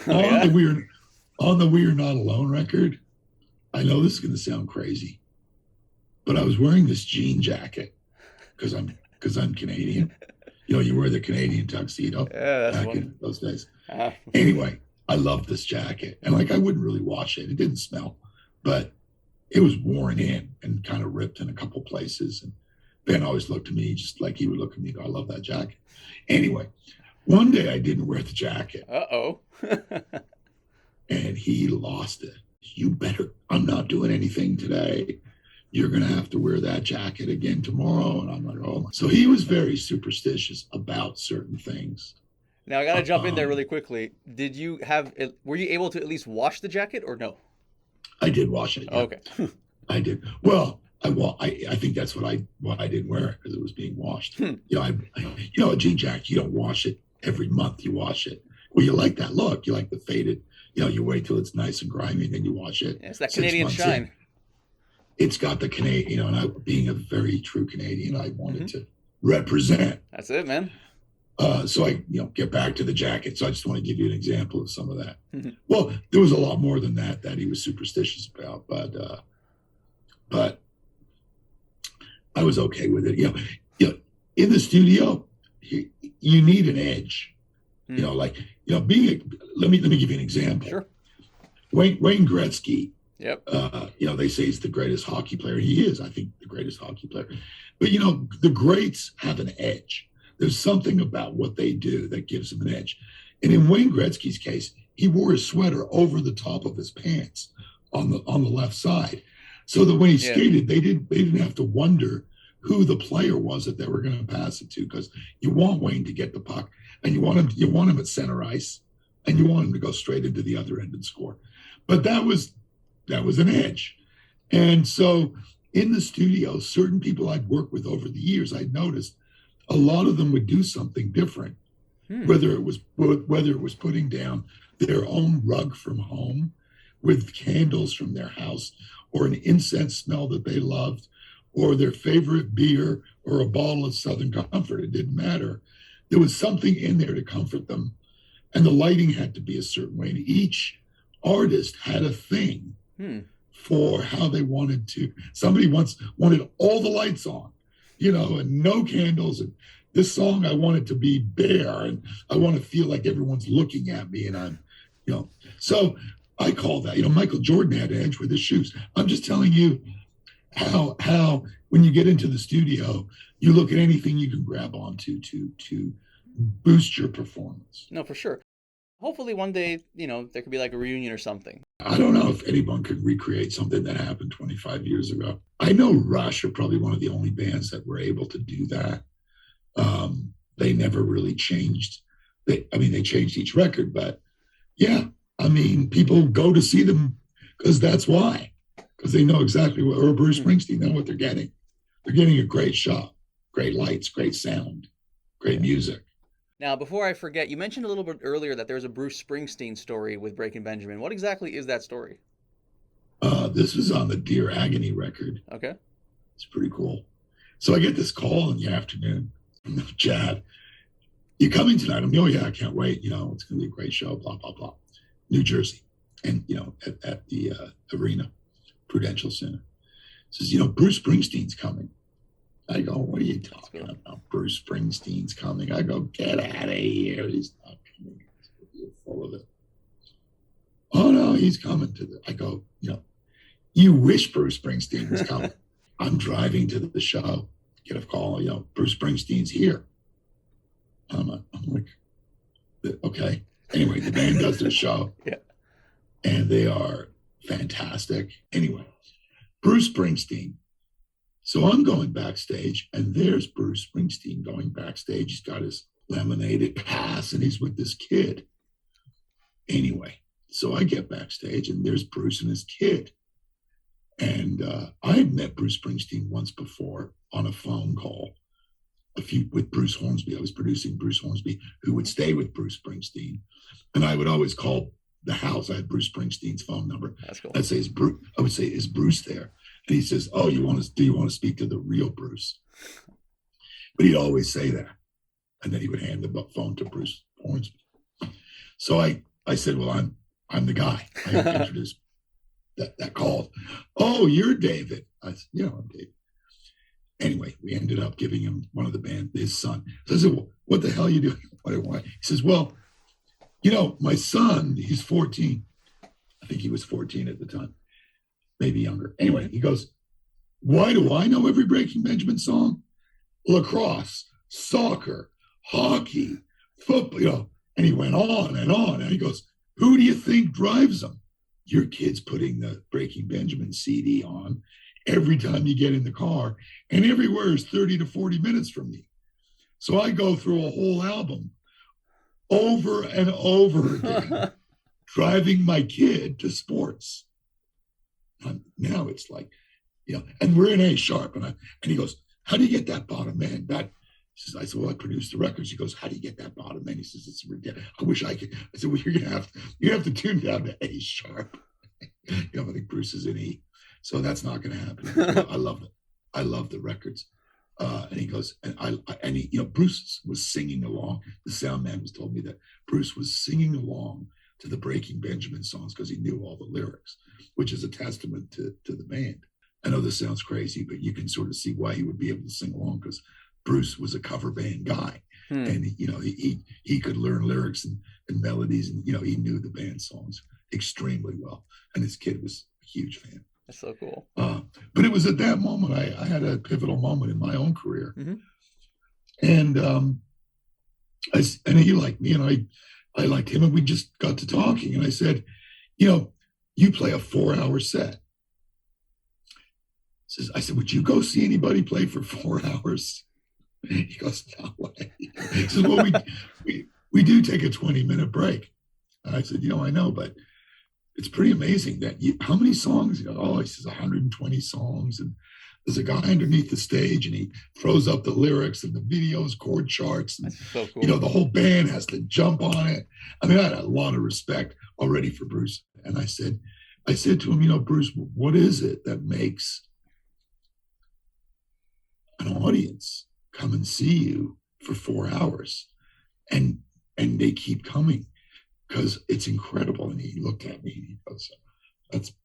On the We Are Not Alone record, I know this is going to sound crazy, but I was wearing this jean jacket because I'm Canadian. You know, you wear the Canadian tuxedo back in those days. Anyway, I loved this jacket, and like I wouldn't really wash it. It didn't smell, but it was worn in and kind of ripped in a couple places. And Ben always looked at me just like he would look at me and go, I love that jacket. Anyway, one day I didn't wear the jacket. And he lost it. You better, I'm not doing anything today. You're going to have to wear that jacket again tomorrow. And I'm like, oh. So he was very superstitious about certain things. Now I got to jump in there really quickly. Were you able to at least wash the jacket or no? I did wash it. Yeah. Okay. I did. Well, I think that's why I didn't wear it, because it was being washed. You know, a jean jacket, you don't wash it every month. You wash it. Well, you like that look. You like the faded. You know, you wait till it's nice and grimy, and then you wash it. Yeah, it's that Canadian shine. It's got the Canadian. You know, and I, being a very true Canadian, I wanted to represent. That's it, man. So I, you know, get back to the jacket. So I just want to give you an example of some of that. Well, there was a lot more than that he was superstitious about, but I was okay with it. You know, in the studio, you need an edge. You know, like, you know, let me give you an example. Sure. Wayne Gretzky. Yep. You know, they say he's the greatest hockey player. He is, I think, the greatest hockey player. But you know, the greats have an edge. There's something about what they do that gives them an edge. And in Wayne Gretzky's case, he wore his sweater over the top of his pants on the left side, so that when he skated, they didn't have to wonder who the player was that they were going to pass it to, because you want Wayne to get the puck, and you want him at center ice, and you want him to go straight into the other end and score. But that was an edge. And so in the studio, certain people I'd worked with over the years, I'd noticed a lot of them would do something different, whether it was putting down their own rug from home with candles from their house, or an incense smell that they loved, or their favorite beer, or a bottle of Southern Comfort. It didn't matter. There was something in there to comfort them. And the lighting had to be a certain way. And each artist had a thing for how they wanted to. Somebody once wanted all the lights on, and no candles. And this song, I want it to be bare, and I want to feel like everyone's looking at me, and I'm, So I call that, Michael Jordan had an edge with his shoes. I'm just telling you how when you get into the studio, you look at anything you can grab onto to boost your performance. No, for sure. Hopefully one day, there could be like a reunion or something. I don't know if anyone could recreate something that happened 25 years ago. I know Rush are probably one of the only bands that were able to do that. They never really changed. They changed each record, but yeah, people go to see them because that's why. Because they know exactly what, or Bruce Springsteen, know what they're getting. They're getting a great shot, great lights, great sound, great music. Now, before I forget, you mentioned a little bit earlier that there's a Bruce Springsteen story with Breaking Benjamin. What exactly is that story? This was on the Dear Agony record. Okay. It's pretty cool. So I get this call in the afternoon from Chad. You coming tonight? I'm, oh yeah, I can't wait. It's going to be a great show, blah, blah, blah. New Jersey. And, at the arena, Prudential Center. Says, Bruce Springsteen's coming. I go, what are you talking about? Bruce Springsteen's coming. I go, get out of here. He's not coming. You're full of it. Oh, no, he's coming to I go, you wish Bruce Springsteen was coming. I'm driving to the show, get a call, Bruce Springsteen's here. I'm like, okay. Anyway, the band does their show. Yeah. And they are fantastic. Anyway, Bruce Springsteen. So I'm going backstage, and there's Bruce Springsteen going backstage. He's got his laminated pass, and he's with this kid. Anyway, so I get backstage, and there's Bruce and his kid. And I had met Bruce Springsteen once before on a phone call with Bruce Hornsby. I was producing Bruce Hornsby, who would stay with Bruce Springsteen. And I would always call the house. I had Bruce Springsteen's phone number. That's cool. I'd say, I would say, is Bruce there? And he says, oh, do you want to speak to the real Bruce? But he'd always say that. And then he would hand the phone to Bruce Hornsby. So I said, well, I'm the guy. I introduced that called. Oh, you're David. I said, yeah, I'm David. Anyway, we ended up giving him one of the band, his son. So I said, well, what the hell are you doing? Why? He says, well, my son, he's 14. I think he was 14 at the time. Maybe younger. Anyway, he goes, why do I know every Breaking Benjamin song? Lacrosse, soccer, hockey, football, and he went on and on. And he goes, who do you think drives them? Your kid's putting the Breaking Benjamin CD on every time you get in the car, and everywhere is 30 to 40 minutes from me. So I go through a whole album over and over again, driving my kid to sports. Now it's like, and we're in A sharp, and he goes, how do you get that bottom end? I said, well, I produced the records. He goes, how do you get that bottom end? He says, it's ridiculous. I wish I could. I said, well, you have to tune down to A sharp. I think Bruce is in E, so that's not going to happen. I love it. I love the records. And he goes, Bruce was singing along. The sound man was told me that Bruce was singing along to the Breaking Benjamin songs because he knew all the lyrics, which is a testament to the band. I know this sounds crazy, but you can sort of see why he would be able to sing along, because Bruce was a cover band guy. And he could learn lyrics and melodies, and he knew the band songs extremely well. And his kid was a huge fan. That's so cool. But it was at that moment I had a pivotal moment in my own career. Mm-hmm. And he liked me, and I liked him, and we just got to talking. And I said, you play a 4-hour set. I said, would you go see anybody play for 4 hours? He goes, no way. He says, well, we do take a 20-minute break. I said, I know, but it's pretty amazing that how many songs? He says 120 songs. And there's a guy underneath the stage and he throws up the lyrics and the videos, chord charts. And, That's so cool. The whole band has to jump on it. I mean, I had a lot of respect already for Bruce. And I said to him, Bruce, what is it that makes an audience come and see you for 4 hours? And they keep coming because it's incredible. And he looked at me and he goes,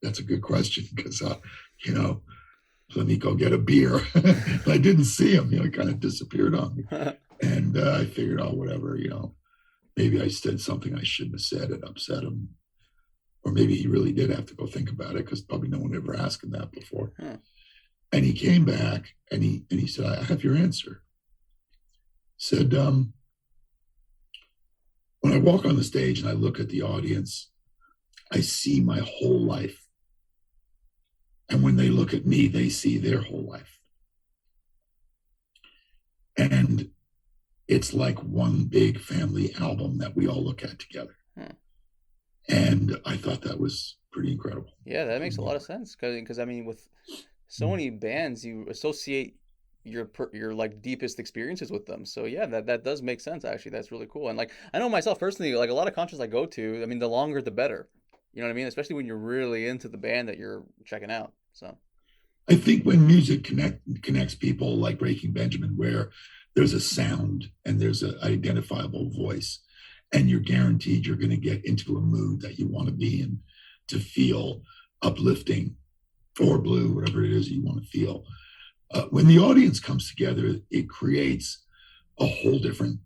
that's a good question because, let me go get a beer. I didn't see him, he kind of disappeared on me. And I figured, whatever, maybe I said something I shouldn't have said and upset him. Or maybe he really did have to go think about it because probably no one ever asked him that before. And he came back and he said, I have your answer. Said, when I walk on the stage and I look at the audience, I see my whole life. And when they look at me, they see their whole life. And it's like one big family album that we all look at together. And I thought that was pretty incredible. Yeah, that makes a lot of sense. Because I mean, with so many bands, you associate your like deepest experiences with them. So yeah, that does make sense actually. That's really cool. And like I know myself personally, like a lot of concerts I go to, I mean the longer the better. You know what I mean? Especially when you're really into the band that you're checking out. So I think when music connects people like Breaking Benjamin, where there's a sound and there's an identifiable voice, and you're guaranteed you're going to get into a mood that you want to be in to feel uplifting or blue, whatever it is you want to feel. When the audience comes together, it creates a whole different,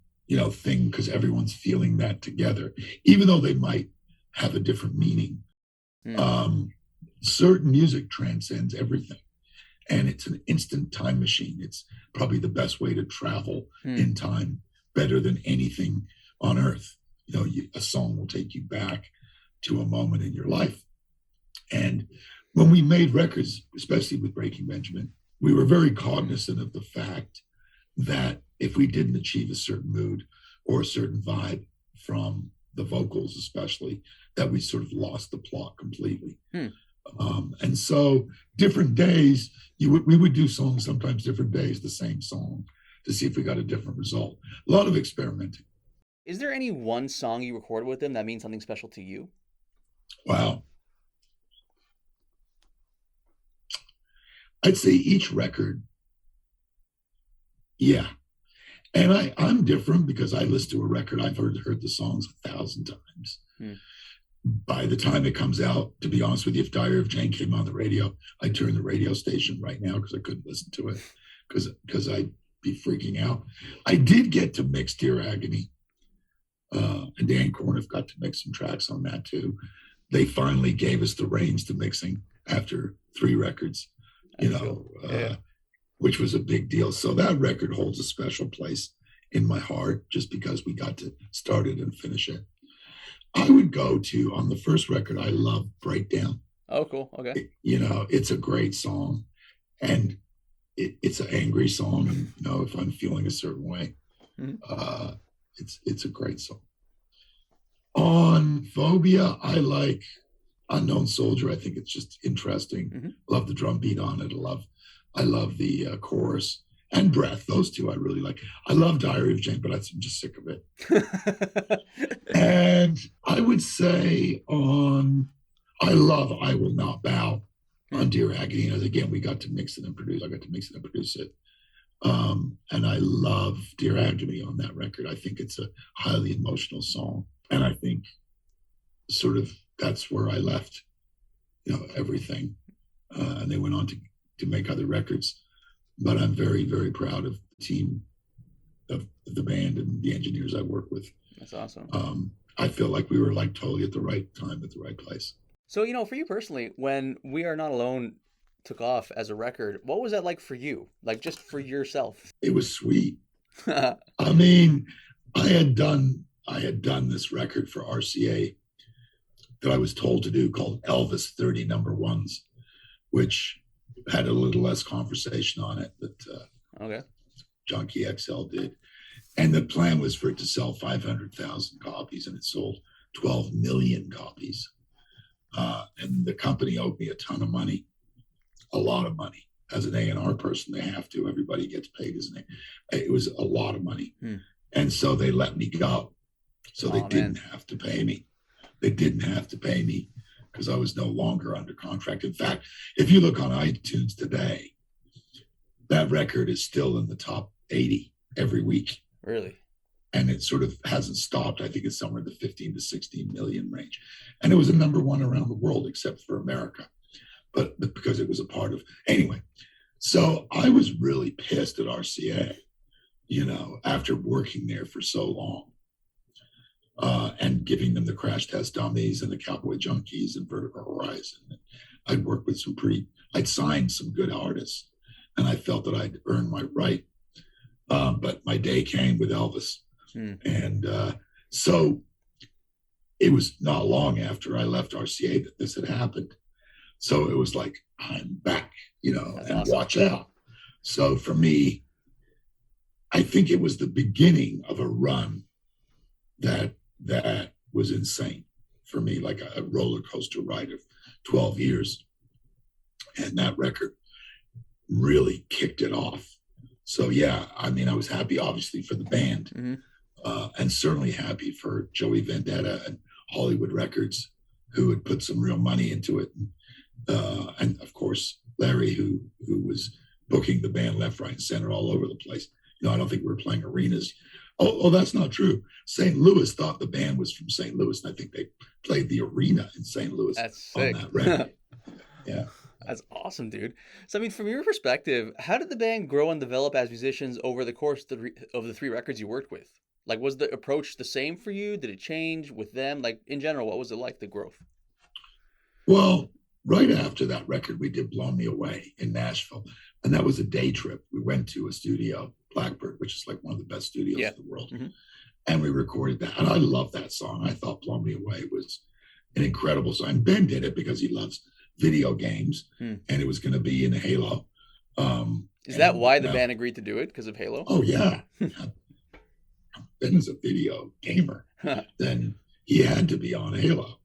thing because everyone's feeling that together, even though they might have a different meaning. Certain music transcends everything, and it's an instant time machine. It's probably the best way to travel in time, better than anything on earth. A song will take you back to a moment in your life. And when we made records, especially with Breaking Benjamin, we were very cognizant of the fact that if we didn't achieve a certain mood or a certain vibe from the vocals, especially, that we sort of lost the plot completely. And so different days, we would do songs sometimes different days, the same song, to see if we got a different result. A lot of experimenting. is there any one song you recorded with them that means something special to you? Wow. I'd say each record. Yeah. And I'm different because I listen to a record, I've heard the songs 1,000 times. By the time it comes out, to be honest with you, if Diary of Jane came on the radio, I'd turn the radio station right now because I couldn't listen to it because I'd be freaking out. I did get to mix Dear Agony. And Dan Corniff got to mix some tracks on that too. They finally gave us the reins to mixing after 3 records, which was a big deal. So that record holds a special place in my heart just because we got to start it and finish it. I would go to, on the first record, I love Breakdown. Oh, cool. Okay. It's a great song. And it's an angry song. And, if I'm feeling a certain way, it's a great song. On Phobia, I like Unknown Soldier. I think it's just interesting. Love the drum beat on it. I love the chorus and Breath. Those two I really like. I love Diary of Jane, but I'm just sick of it. And I would say I love I Will Not Bow on Dear Agony. And again, we got to mix it and produce. I got to mix it and produce it. And I love Dear Agony on that record. I think it's a highly emotional song. And I think sort of that's where I left, everything. And they went on to make other records. But I'm very, very proud of the team, of the band and the engineers I work with. That's awesome. I feel like we were like totally at the right time, at the right place. So, for you personally, when We Are Not Alone took off as a record, what was that like for you? Like just for yourself? It was sweet. I mean, I had done this record for RCA that I was told to do called Elvis 30 Number Ones, which had a little less conversation on it that Okay. Junkie XL did. And the plan was for it to sell 500,000 copies, and it sold 12 million copies. And the company owed me a ton of money, a lot of money. As an A&R person, they have to. Everybody gets paid as an A. It was a lot of money. And so they let me go. So they didn't have to pay me. They didn't have to pay me because I was no longer under contract. In fact, if you look on iTunes today, that record is still in the top 80 every week. Really? And it sort of hasn't stopped. I think it's somewhere in the 15 to 16 million range. And it was a number one around the world, except for America. But because it was a part of, anyway. So I was really pissed at RCA, after working there for so long. And giving them the Crash Test Dummies and the Cowboy Junkies and Vertical Horizon. I'd worked with I'd signed some good artists, and I felt that I'd earned my right. But my day came with Elvis. And so it was not long after I left RCA that this had happened. So it was like, I'm back, and awesome. Watch out. So for me, I think it was the beginning of a run that was insane for me, like a roller coaster ride of 12 years. And that record really kicked it off. So, yeah, I mean, I was happy, obviously, for the band, and certainly happy for Joey Vendetta and Hollywood Records, who had put some real money into it. And of course, Larry, who was booking the band left, right, and center all over the place. I don't think we were playing arenas. Oh, that's not true. St. Louis thought the band was from St. Louis, and I think they played the arena in St. Louis. That's sick. On that record. Yeah. That's awesome, dude. So, I mean, from your perspective, how did the band grow and develop as musicians over the course of the 3 records you worked with? Like, was the approach the same for you? Did it change with them? Like, in general, what was it like, the growth? Well, right after that record, we did Blow Me Away in Nashville. And that was a day trip. We went to a studio, Blackbird, which is like one of the best studios in the world. And we recorded that. And I love that song. I thought Blow Me Away was an incredible song. And Ben did it because he loves video games. And it was going to be in Halo. Is that why the band agreed to do it? Because of Halo? Oh, yeah. Ben is a video gamer. Then he had to be on Halo.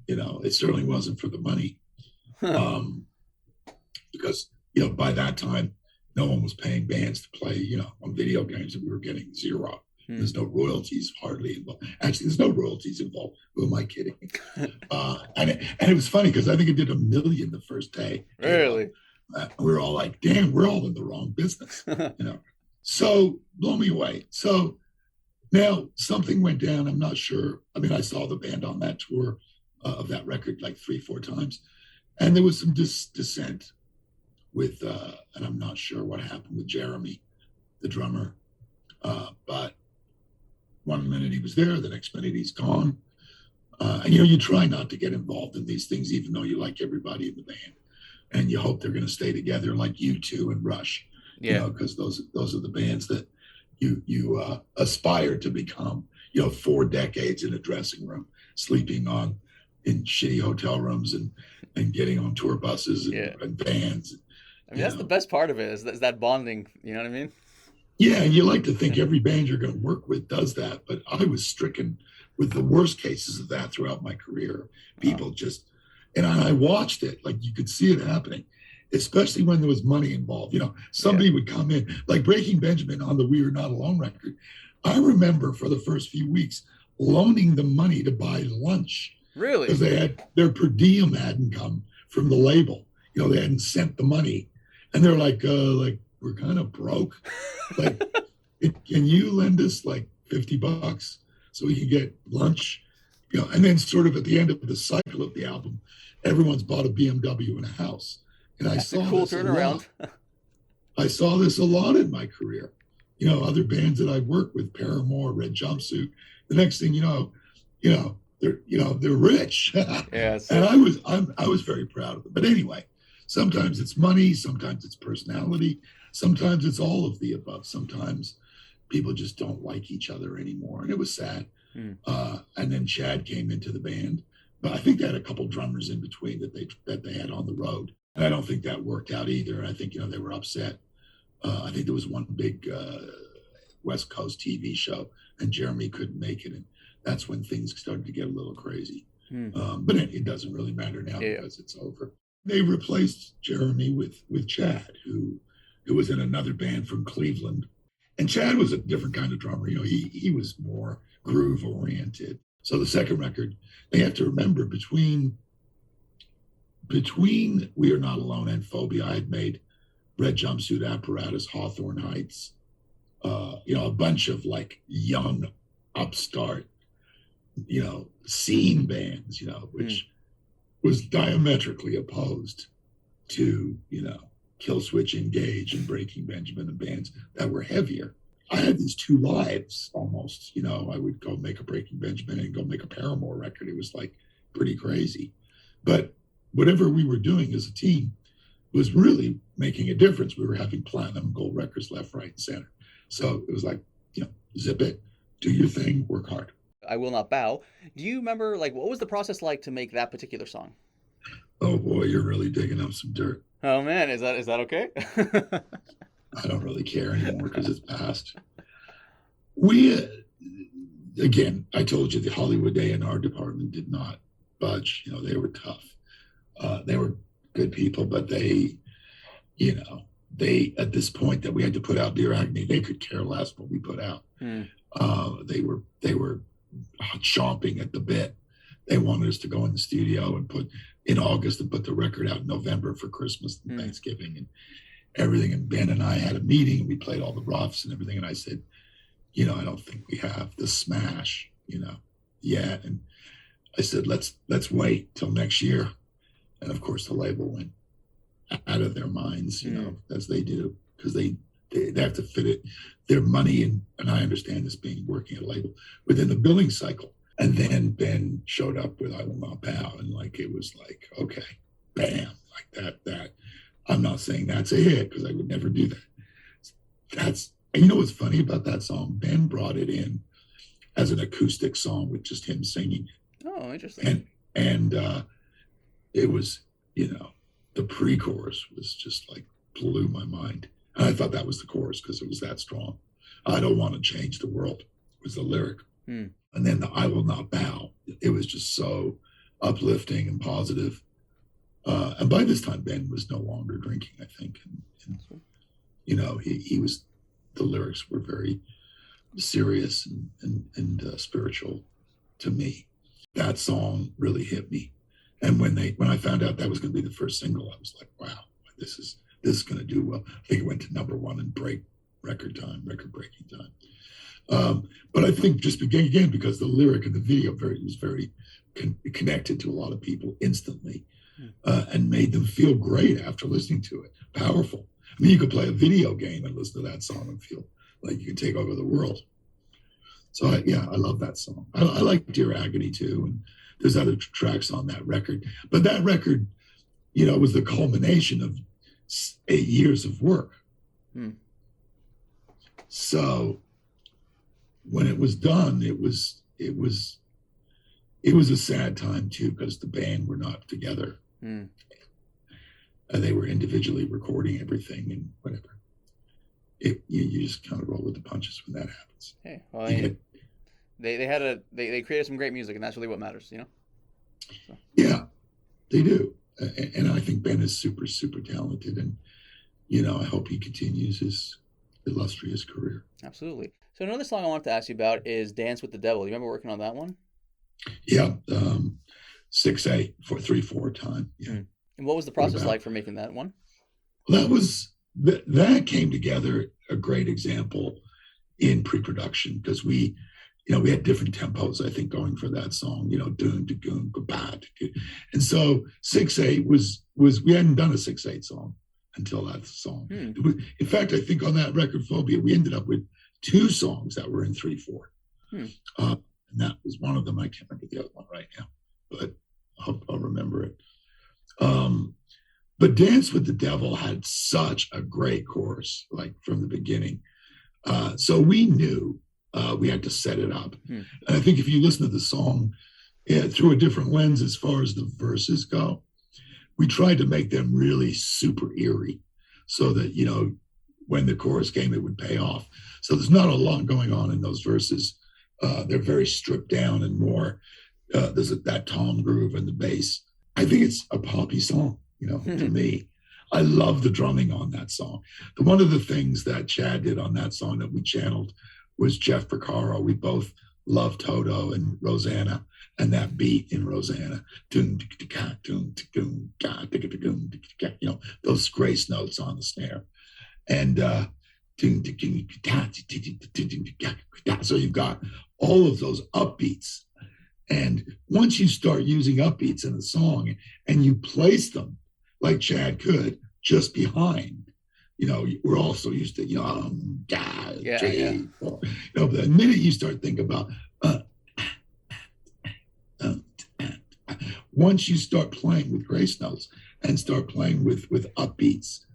It certainly wasn't for the money. Because, by that time, no one was paying bands to play, on video games, and we were getting zero. There's no royalties hardly involved. Actually, there's no royalties involved. Who am I kidding? And it was funny because I think it did 1 million the first day. Really? We were all like, damn, we're all in the wrong business. So Blow Me Away. So now something went down. I'm not sure. I mean, I saw the band on that tour of that record like 3-4 times. And there was some dissent with, and I'm not sure what happened with Jeremy, the drummer. But one minute he was there, the next minute he's gone. And, you try not to get involved in these things, even though you like everybody in the band. And you hope they're going to stay together like U2 and Rush. Because those are the bands that you aspire to become, 4 decades in a dressing room, sleeping in shitty hotel rooms and getting on tour buses and vans. I mean, that's the best part of it is that bonding. You know what I mean? Yeah, and you like to think every band you're going to work with does that, but I was stricken with the worst cases of that throughout my career. People and I watched it, like you could see it happening, especially when there was money involved. Somebody would come in, like Breaking Benjamin on the We Are Not Alone record. I remember for the first few weeks loaning them money to buy lunch. Really? Because their per diem hadn't come from the label. They hadn't sent the money. And they're like, we're kind of broke. Like, can you lend us like $50 so we can get lunch? And then sort of at the end of the cycle of the album, everyone's bought a BMW and a house. And That's a cool turnaround. I saw this a lot in my career. Other bands that I've worked with, Paramore, Red Jumpsuit. The next thing they're rich. Yeah. And I was very proud of them. But anyway, sometimes it's money, sometimes it's personality, sometimes it's all of the above. Sometimes people just don't like each other anymore. And it was sad. And then Chad came into the band. But I think they had a couple drummers in between that they had on the road. And I don't think that worked out either. I think, they were upset. I think there was one big West Coast TV show, and Jeremy couldn't make it. And that's when things started to get a little crazy. But it doesn't really matter now because it's over. They replaced Jeremy with Chad, who was in another band from Cleveland. And Chad was a different kind of drummer. He was more groove oriented. So the second record, they have to remember between We Are Not Alone and Phobia, I had made Red Jumpsuit Apparatus, Hawthorne Heights, a bunch of like young upstart, scene bands, which was diametrically opposed to, Killswitch Engage and Breaking Benjamin and bands that were heavier. I had these two lives almost, I would go make a Breaking Benjamin and go make a Paramore record. It was like pretty crazy. But whatever we were doing as a team was really making a difference. We were having platinum and gold records left, right, and center. So it was like, zip it, do your thing, work hard. I Will Not Bow. Do you remember, what was the process like to make that particular song? Oh boy, you're really digging up some dirt. Oh man, is that okay? I don't really care anymore because it's past. We, again, I told you the Hollywood A&R department did not budge. They were tough. They were good people, but they, at this point that we had to put out Dear Agony, they could care less what we put out. They were chomping at the bit. They wanted us to go in the studio and put the record out in November for Christmas and Thanksgiving and everything. And Ben and I had a meeting and we played all the roughs and everything. And I said, I don't think we have the smash, yet. And I said, let's wait till next year. And of course the label went out of their minds, as they do, because they have to fit it, their money, and I understand this being working at a label within the billing cycle. And then Ben showed up with I Will Not Bow, and it was like, okay, bam, like that. I'm not saying that's a hit because I would never do that. And you know what's funny about that song? Ben brought it in as an acoustic song with just him singing. Oh, interesting. And it was, the pre-chorus was just blew my mind. And I thought that was the chorus because it was that strong. I don't want to change the world was the lyric. And then the I Will Not Bow. It was just so uplifting and positive. And by this time, Ben was no longer drinking, I think. And he was, the lyrics were very serious and spiritual to me. That song really hit me. And when I found out that was going to be the first single, I was like, wow, this is going to do well. I think it went to #1 in record-breaking time. But I think just again, because the lyric and the video was very connected to a lot of people instantly, and made them feel great after listening to it. Powerful. I mean, you could play a video game and listen to that song and feel like you can take over the world. So I love that song. I like Dear Agony too, and there's other tracks on that record. But that record, was the culmination of 8 years of work. So when it was done, it was a sad time too, because the band were not together. And they were individually recording everything and whatever. You just kind of roll with the punches when that happens. Hey, well, they created some great music, and that's really what matters, So. Yeah, they do. And I think Ben is super, super talented, and I hope he continues his illustrious career. Absolutely. So another song I wanted to ask you about is Dance with the Devil. You remember working on that one? Yeah, 6/8 for 3/4 time. Yeah. And what was the process like for making that one? That came together, a great example in pre-production, because we had different tempos, I think, going for that song, doon to goon, bad. And so 6/8 was we hadn't done a 6/8 song until that song. In fact, I think on that record, Phobia, we ended up with 2 songs that were in 3/4. And that was one of them. I can't remember the other one right now, but I'll remember it. But Dance with the Devil had such a great chorus, from the beginning. So we knew we had to set it up. And I think if you listen to the song through a different lens as far as the verses go, we tried to make them really super eerie so that, when the chorus came, it would pay off. So there's not a lot going on in those verses. They're very stripped down and more. There's that tom groove and the bass. I think it's a poppy song, to me. I love the drumming on that song. One of the things that Chad did on that song that we channeled was Jeff Porcaro. We both love Toto and Rosanna and that beat in Rosanna. Those grace notes on the snare. And so you've got all of those upbeats. And once you start using upbeats in a song and you place them like Chad could just behind, we're also used to, but the minute you start thinking about, once you start playing with grace notes and start playing with upbeats,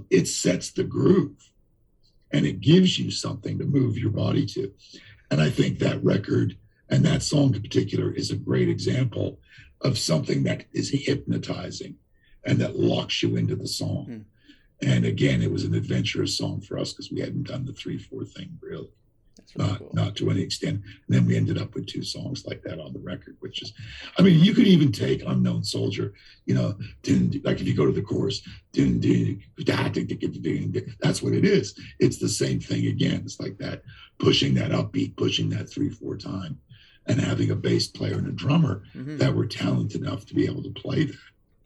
it sets the groove and it gives you something to move your body to. And I think that record and that song in particular is a great example of something that is hypnotizing and that locks you into the song. And again, it was an adventurous song for us because we hadn't done the 3/4 thing really. Really cool. Not to any extent. And then we ended up with 2 songs like that on the record, which is, you could even take Unknown Soldier, like if you go to the chorus, that's what it is. It's the same thing again. It's like that, pushing that upbeat, pushing that 3/4 time, and having a bass player and a drummer that were talented enough to be able to play that.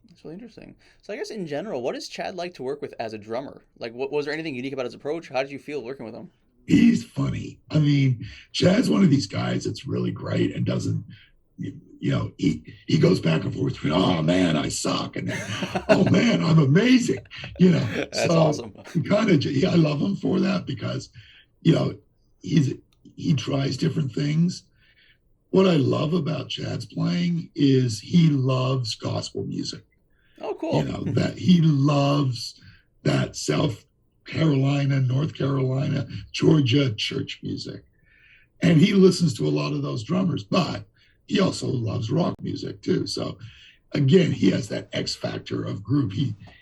That's really interesting. So I guess in general, what is Chad like to work with as a drummer? Like, was there anything unique about his approach? How did you feel working with him? He's funny. Chad's one of these guys that's really great and doesn't, he goes back and forth between, oh man, I suck, and oh man, I'm amazing. That's awesome. I love him for that because, he tries different things. What I love about Chad's playing is he loves gospel music. Oh, cool. That he loves that South Carolina, North Carolina, Georgia church music. And he listens to a lot of those drummers, but he also loves rock music too. So again, he has that X factor of groove.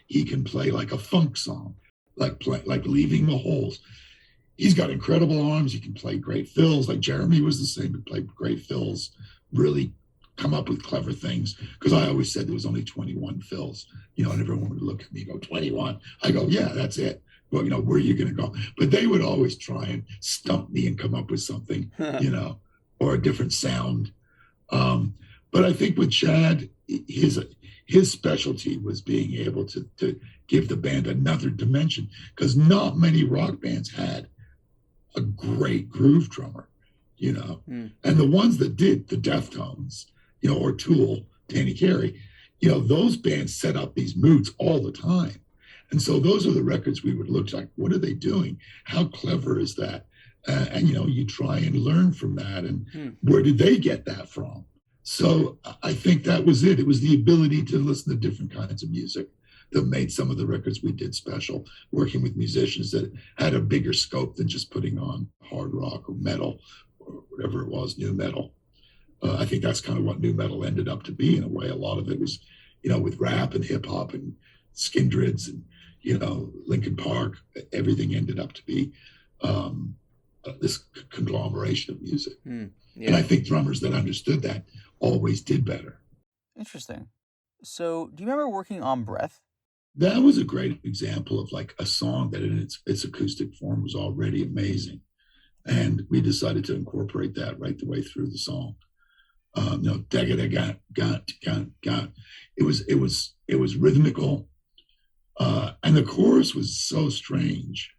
He can play like a funk song, like Leaving the Holes. He's got incredible arms. He can play great fills. Like Jeremy was the same, he played great fills, really come up with clever things. Because I always said there was only 21 fills, and everyone would look at me and go, 21? I go, yeah, that's it. Well, where are you going to go? But they would always try and stump me and come up with something, or a different sound. But I think with Chad, his specialty was being able to give the band another dimension, because not many rock bands had a great groove drummer, and the ones that did, the Deftones, or Tool, Danny Carey, those bands set up these moods all the time. And so those are the records we would look like, what are they doing? How clever is that? And, you try and learn from that. And where did they get that from? So I think that was it. It was the ability to listen to different kinds of music that made some of the records we did special, working with musicians that had a bigger scope than just putting on hard rock or metal or whatever it was, new metal. I think that's kind of what new metal ended up to be in a way. A lot of it was, with rap and hip hop and Skindreds and, Linkin Park, everything ended up to be this conglomeration of music. Yeah. And I think drummers that understood that always did better. Interesting. So do you remember working on Breath? That was a great example of like a song that in its acoustic form was already amazing. And we decided to incorporate that right the way through the song. It was rhythmical. And the chorus was so strange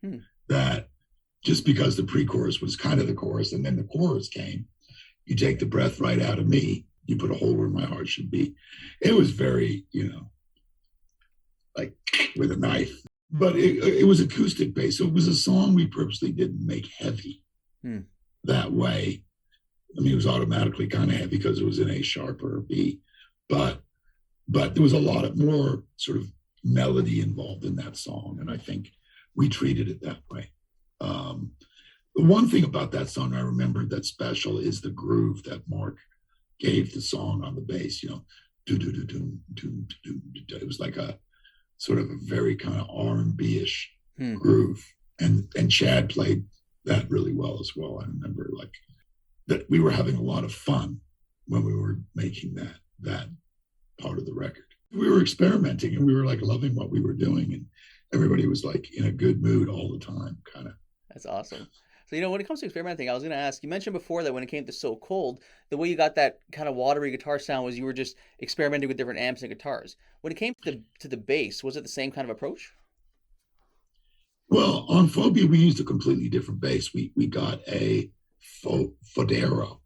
that just because the pre-chorus was kind of the chorus and then the chorus came, you take the breath right out of me, you put a hole where my heart should be. It was very, like with a knife, but it was acoustic based. So it was a song we purposely didn't make heavy that way. It was automatically kind of heavy because it was an A sharp or a B, but there was a lot of more sort of melody involved in that song. And I think we treated it that way. The one thing about that song I remember that's special is the groove that Mark gave the song on the bass, It was like a sort of a very kind of R&B-ish Hmm. groove. And Chad played that really well as well. I remember like that we were having a lot of fun when we were making that part of the record. We were experimenting and we were like loving what we were doing, and everybody was like in a good mood all the time, kind of. That's awesome. So, when it comes to experimenting, I was going to ask, you mentioned before that when it came to So Cold, the way you got that kind of watery guitar sound was you were just experimenting with different amps and guitars. When it came to the bass, was it the same kind of approach? Well, on Phobia, we used a completely different bass. We got a Fodero,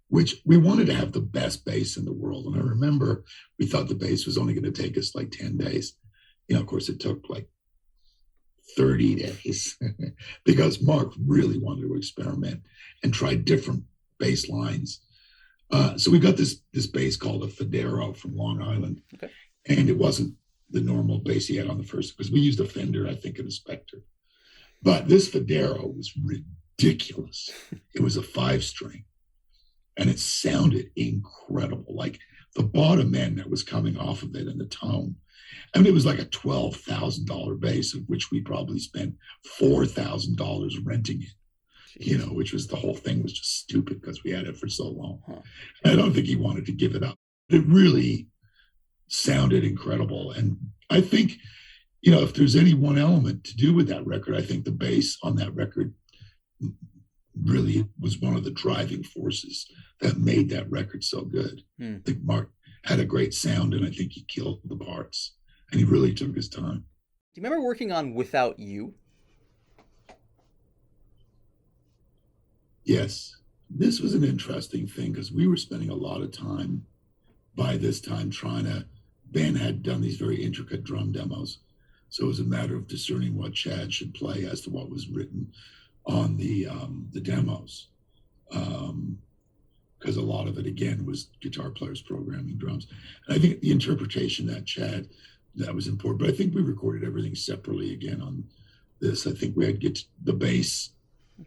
which we wanted to have the best bass in the world. And I remember we thought the bass was only going to take us like 10 days. Of course, it took like 30 days because Mark really wanted to experiment and try different bass lines. So we got this bass called a Fodero from Long Island. Okay. And it wasn't the normal bass he had on the first, because we used a Fender, I think, and a Spectre. But this Fodero was ridiculous. It was a 5-string, and it sounded incredible. Like the bottom end that was coming off of it and the tone. I mean, it was like a $12,000 bass, of which we probably spent $4,000 renting it. Jeez. Which was the whole thing was just stupid because we had it for so long. Huh. And I don't think he wanted to give it up. It really sounded incredible. And I think, if there's any one element to do with that record, I think the bass on that record really was one of the driving forces that made that record so good. I think Mark had a great sound, and I think he killed the parts, and he really took his time. Do you remember working on Without You? Yes. This was an interesting thing because we were spending a lot of time by this time Ben had done these very intricate drum demos. So it was a matter of discerning what Chad should play as to what was written on the demos. Because a lot of it, again, was guitar players programming drums. And I think the interpretation that was important. But I think we recorded everything separately again on this. I think we had the bass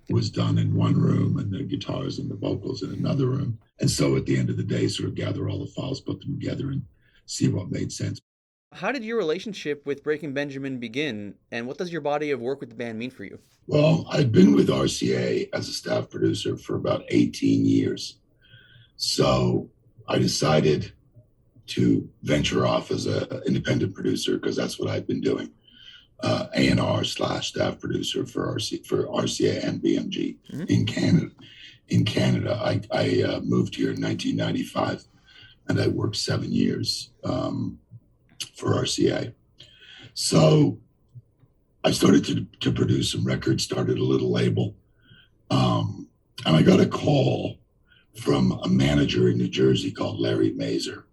was done in one room and the guitars and the vocals in another room. And so at the end of the day, sort of gather all the files, put them together and see what made sense. How did your relationship with Breaking Benjamin begin, and what does your body of work with the band mean for you? Well, I'd been with RCA as a staff producer for about 18 years. So I decided to venture off as an independent producer because that's what I've been doing. A&R / staff producer for RCA and BMG in Canada. In Canada, I moved here in 1995, and I worked 7 years for RCA. So I started to produce some records, started a little label, and I got a call from a manager in New Jersey called Larry Mazer,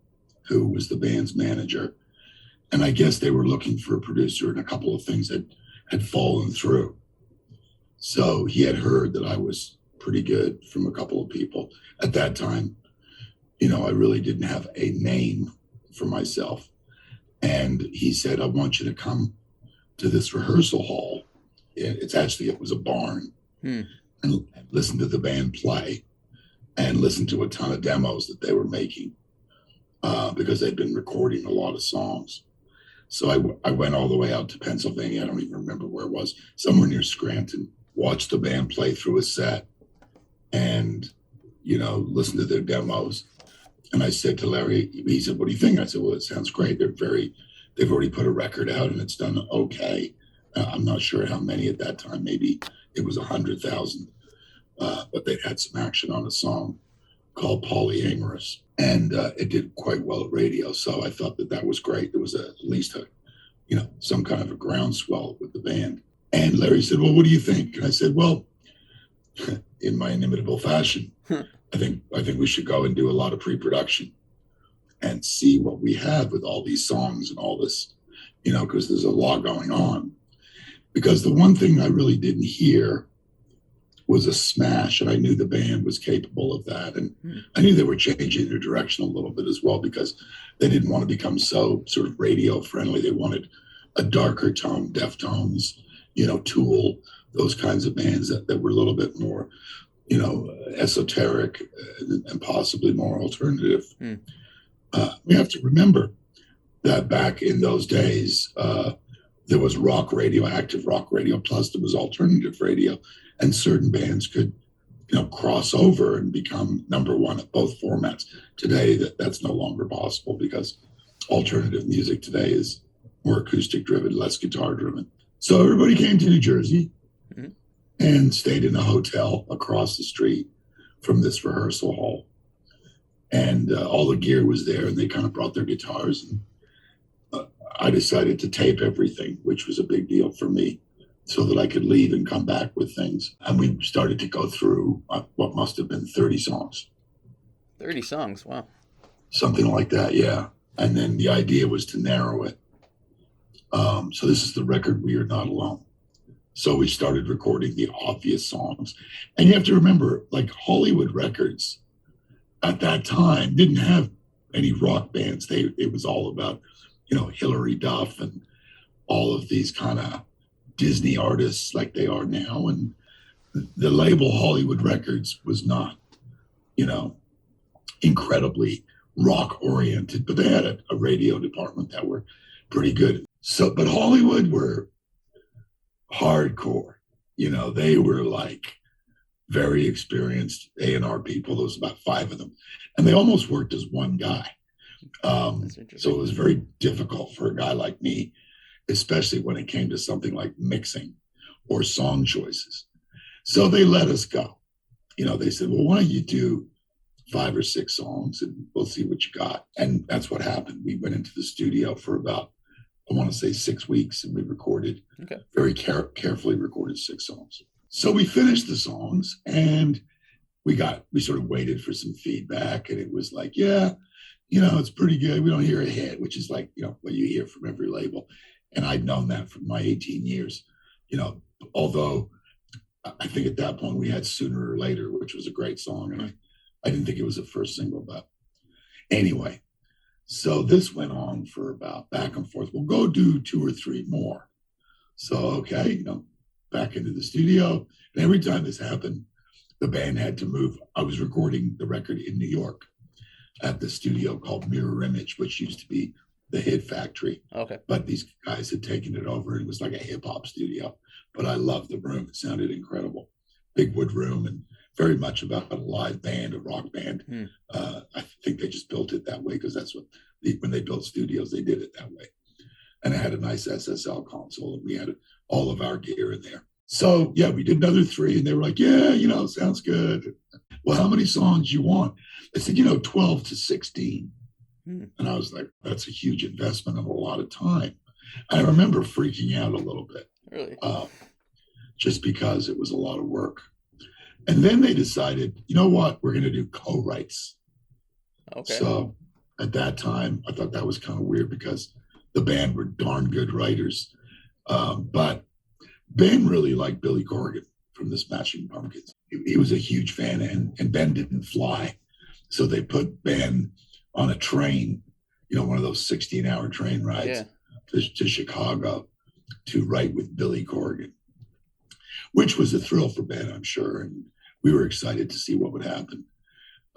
who was the band's manager. And I guess they were looking for a producer, and a couple of things had fallen through. So he had heard that I was pretty good from a couple of people. At that time, I really didn't have a name for myself. And he said, I want you to come to this rehearsal hall. It was a barn, and listen to the band play and listen to a ton of demos that they were making because they'd been recording a lot of songs. So I went all the way out to Pennsylvania. I don't even remember where it was, somewhere near Scranton, watched the band play through a set and, listen to their demos. And I said to Larry, he said, what do you think? I said, well, it sounds great. They've already put a record out and it's done okay. I'm not sure how many at that time. Maybe it was 100,000. But they had some action on a song called Polyamorous. And it did quite well at radio. So I thought that was great. There was at least some kind of a groundswell with the band. And Larry said, well, what do you think? And I said, well, in my inimitable fashion, I think we should go and do a lot of pre-production and see what we have with all these songs and all this, because there's a lot going on. Because the one thing I really didn't hear was a smash, and I knew the band was capable of that. And I knew they were changing their direction a little bit as well, because they didn't want to become so sort of radio friendly. They wanted a darker tone, Deftones, Tool, those kinds of bands that were a little bit more, esoteric and possibly more alternative. We have to remember that back in those days, there was rock radio, active rock radio, plus there was alternative radio, and certain bands could, cross over and become number one at both formats. Today, that's no longer possible because alternative music today is more acoustic driven, less guitar driven. So everybody came to New Jersey mm-hmm. and stayed in a hotel across the street from this rehearsal hall. And all the gear was there, and they kind of brought their guitars. And I decided to tape everything, which was a big deal for me, so that I could leave and come back with things. And we started to go through what must have been 30 songs. 30 songs, wow. Something like that, yeah. And then the idea was to narrow it. So this is the record, We Are Not Alone. So we started recording the obvious songs. And you have to remember, like Hollywood records at that time didn't have any rock bands. It was all about, Hilary Duff and all of these kind of Disney artists like they are now. And the label Hollywood Records was not, incredibly rock oriented, but they had a radio department that were pretty good. So, but Hollywood were hardcore, they were like very experienced A&R people. There was about 5 of them, and they almost worked as one guy. So it was very difficult for a guy like me, especially when it came to something like mixing or song choices. So they let us go. They said, well, why don't you do 5 or 6 songs and we'll see what you got. And that's what happened. We went into the studio for about, I want to say 6 weeks, and we recorded, very carefully recorded 6 songs. So we finished the songs, and we sort of waited for some feedback, and it was like, yeah, it's pretty good. We don't hear a hit, which is like, what you hear from every label. And I'd known that from my 18 years, although I think at that point we had Sooner or Later, which was a great song. And I didn't think it was the first single, but anyway, so this went on for about back and forth. We'll go do 2 or 3 more. So, okay, back into the studio. And every time this happened, the band had to move. I was recording the record in New York at the studio called Mirror Image, which used to be the Hit Factory. Okay. But these guys had taken it over, and it was like a hip hop studio. But I loved the room. It sounded incredible. Big wood room, and very much about a live band, a rock band. I think they just built it that way because that's what, when they built studios, they did it that way. And it had a nice SSL console, and we had all of our gear in there. So, yeah, we did another 3, and they were like, yeah, sounds good. Well, how many songs you want? I said, 12 to 16. And I was like, that's a huge investment of a lot of time. I remember freaking out a little bit. Really? Just because it was a lot of work. And then they decided, you know what, we're going to do co-writes. Okay. So at that time, I thought that was kind of weird because the band were darn good writers. But Ben really liked Billy Corgan from the Smashing Pumpkins. He was a huge fan, and Ben didn't fly. So they put Ben on a train, one of those 16-hour train rides to Chicago to write with Billy Corgan, which was a thrill for Ben, I'm sure. And we were excited to see what would happen.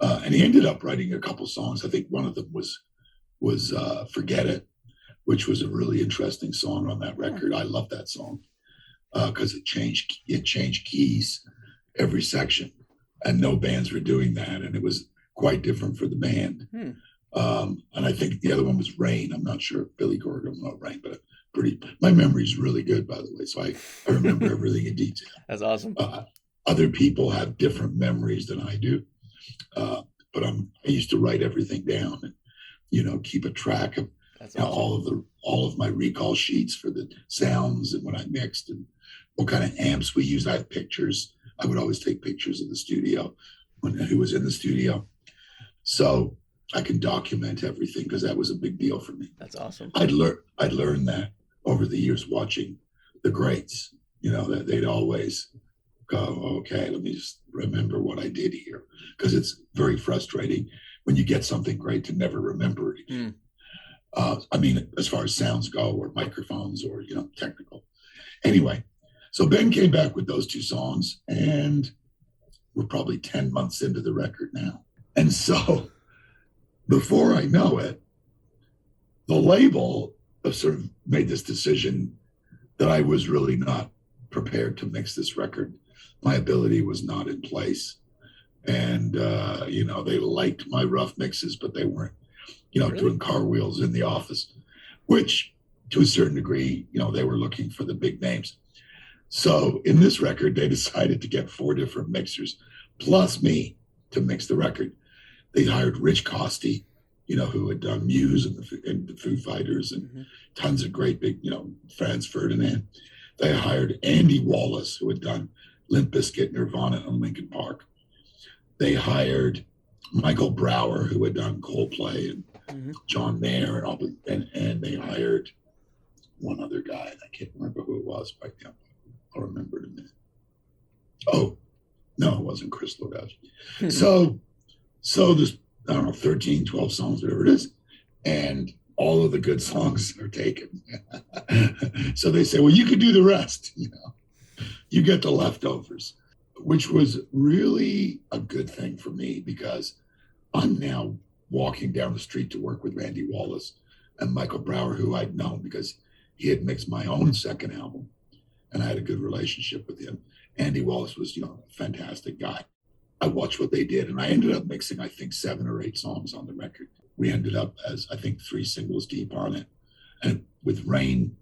And he ended up writing a couple songs. I think one of them was Forget It, which was a really interesting song on that record. I love that song because it changed keys every section, and no bands were doing that. And it was quite different for the band. And I think the other one was Rain. I'm not sure if Billy Corgan wrote Rain, but my memory is really good, by the way. So I remember everything in detail. That's awesome. Other people have different memories than I do. But I used to write everything down and, keep a track of awesome. all of my recall sheets for the sounds and when I mixed and what kind of amps we used. I have pictures. I would always take pictures of the studio who was in the studio. So I can document everything because that was a big deal for me. That's awesome. I'd learned that over the years watching the greats, that they'd always go, okay, let me just remember what I did here. Because it's very frustrating when you get something great to never remember it again. I mean, as far as sounds go or microphones or, technical. Anyway, so Ben came back with those 2 songs, and we're probably 10 months into the record now. And so before I know it, the label sort of made this decision that I was really not prepared to mix this record. My ability was not in place. And, they liked my rough mixes, but they weren't, Really? doing car wheels in the office, which to a certain degree, they were looking for the big names. So in this record, they decided to get 4 different mixers plus me to mix the record. They hired Rich Costey, who had done Muse and the Foo Fighters and tons of great big, Franz Ferdinand. They hired Andy Wallace, who had done Limp Bizkit, Nirvana, and Linkin Park. They hired Michael Brower, who had done Coldplay and John Mayer, and they hired one other guy, and I can't remember who it was right now. I'll remember in a minute. Oh, no, it wasn't Chris Lodowski. So there's, I don't know, 13, 12 songs, whatever it is, and all of the good songs are taken. So they say, well, you could do the rest, you get the leftovers, which was really a good thing for me because I'm now walking down the street to work with Randy Wallace and Michael Brower, who I'd known because he had mixed my own second album and I had a good relationship with him. Andy Wallace was, a fantastic guy. I watched what they did and I ended up mixing, I think, 7 or 8 songs on the record. We ended up as, I think, 3 singles deep on it, and with Rain.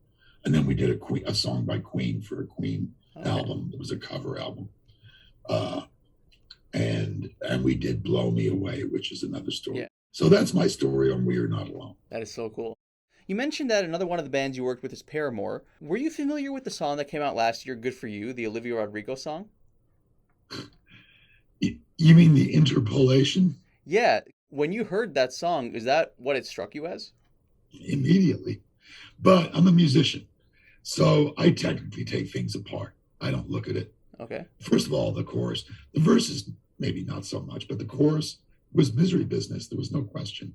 And then we did a song by Queen for a Queen album. It was a cover album. And we did Blow Me Away, which is another story. Yeah. So that's my story on We Are Not Alone. That is so cool. You mentioned that another one of the bands you worked with is Paramore. Were you familiar with the song that came out last year, Good For You, the Olivia Rodrigo song? You mean the interpolation? Yeah. When you heard that song, is that what it struck you as? Immediately. But I'm a musician, so I technically take things apart. I don't look at it. Okay. First of all, the chorus, the verses, maybe not so much, but the chorus was Misery Business. There was no question.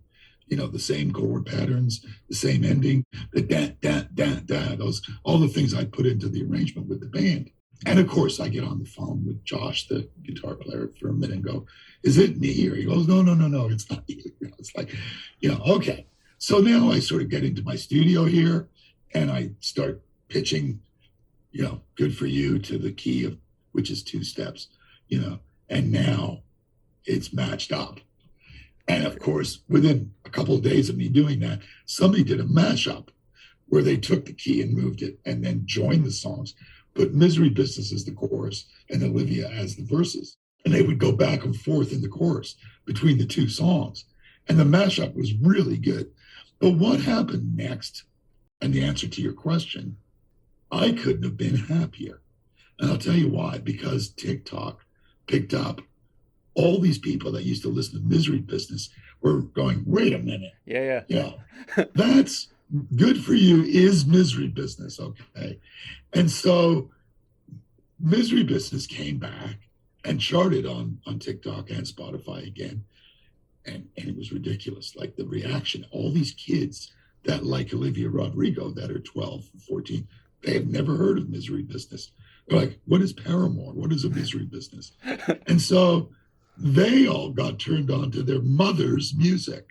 The same chord patterns, the same ending, the da, da, da, da, those, all the things I put into the arrangement with the band. And of course, I get on the phone with Josh, the guitar player, for a minute and go, is it me? Or he goes, no, it's not you. It's like, okay. So now I sort of get into my studio here and I start pitching, Good For You to the key of, which is 2 steps, and now it's matched up. And of course, within a couple of days of me doing that, somebody did a mashup where they took the key and moved it and then joined the songs, put Misery Business as the chorus and Olivia as the verses. And they would go back and forth in the chorus between the 2 songs. And the mashup was really good. But what happened next, and the answer to your question, I couldn't have been happier. And I'll tell you why, because TikTok picked up all these people that used to listen to Misery Business were going, wait a minute. Yeah. That's Good For You is Misery Business, okay? And so Misery Business came back and charted on TikTok and Spotify again. And it was ridiculous. Like the reaction, all these kids that like Olivia Rodrigo that are 12, 14, they have never heard of Misery Business. They're like, what is Paramore? What is a Misery Business? And so they all got turned on to their mother's music.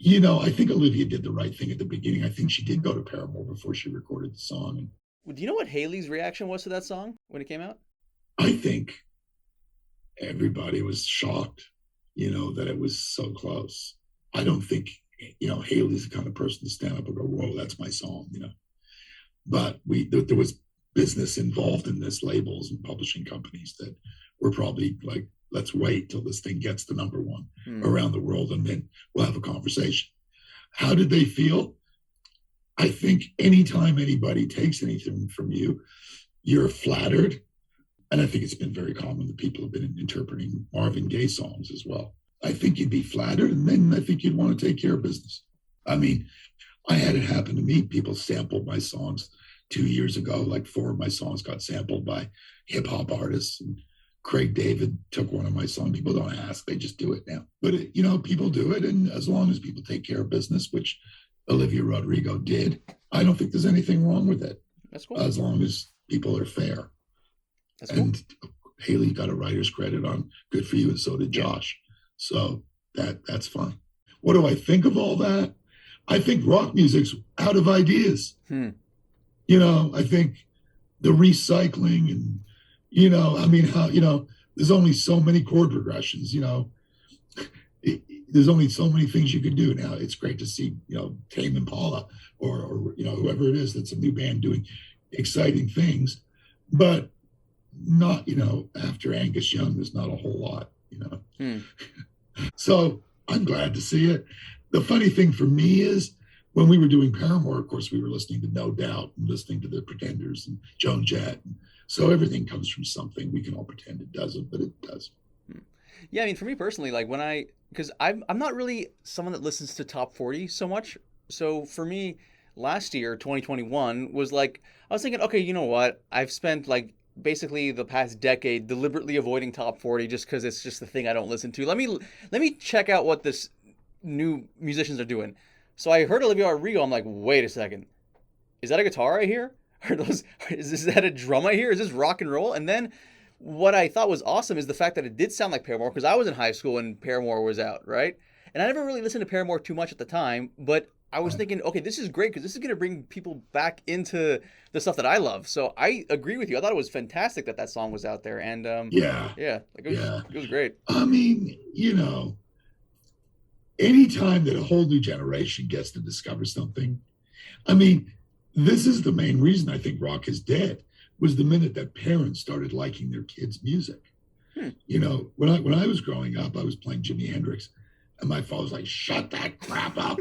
I think Olivia did the right thing at the beginning. I think she did go to Paramore before she recorded the song. Do you know what Haley's reaction was to that song when it came out? I think everybody was shocked, that it was so close. I don't think, Haley's the kind of person to stand up and go, whoa, that's my song, But there was business involved in this, labels and publishing companies that were probably like, let's wait till this thing gets to number 1 around the world and then we'll have a conversation. How did they feel? I think anytime anybody takes anything from you, you're flattered. And I think it's been very common that people have been interpreting Marvin Gaye songs as well. I think you'd be flattered, and then I think you'd want to take care of business. I mean, I had it happen to me. People sampled my songs 2 years ago. Like 4 of my songs got sampled by hip hop artists. And Craig David took one of my songs. People don't ask, they just do it now. But, people do it. And as long as people take care of business, which Olivia Rodrigo did, I don't think there's anything wrong with it. That's cool. As long as people are fair. That's cool. And Haley got a writer's credit on Good For You, and so did Josh. So that's fine. What do I think of all that? I think rock music's out of ideas. I think the recycling and, I mean, how, there's only so many chord progressions, there's only so many things you can do now. It's great to see, Tame Impala or whoever it is that's a new band doing exciting things, but not, after Angus Young, there's not a whole lot, So I'm glad to see it. The funny thing for me is when we were doing Paramore, of course, we were listening to No Doubt and listening to the Pretenders and Joan Jett. So everything comes from something. We can all pretend it doesn't, but it does. Yeah, I mean, for me personally, like because I'm not really someone that listens to top 40 so much. So for me, last year, 2021, was like, I was thinking, okay, you know what? I've spent like basically the past decade deliberately avoiding top 40 just because it's just the thing I don't listen to. Let me check out what this new musicians are doing. So I heard Olivia Rodrigo. I'm like, wait a second, is that a guitar I hear? Is that a drum I hear? Is this rock and roll? And then what I thought was awesome is the fact that it did sound like Paramore, because I was in high school when Paramore was out, right? And I never really listened to Paramore too much at the time, but I was thinking, okay, this is great because this is going to bring people back into the stuff that I love. So I agree with you. I thought it was fantastic that song was out there, and it was great. I mean, anytime that a whole new generation gets to discover something, I mean, this is the main reason I think rock is dead, was the minute that parents started liking their kids' music. When I was growing up, I was playing Jimi Hendrix, and my father was like, shut that crap up,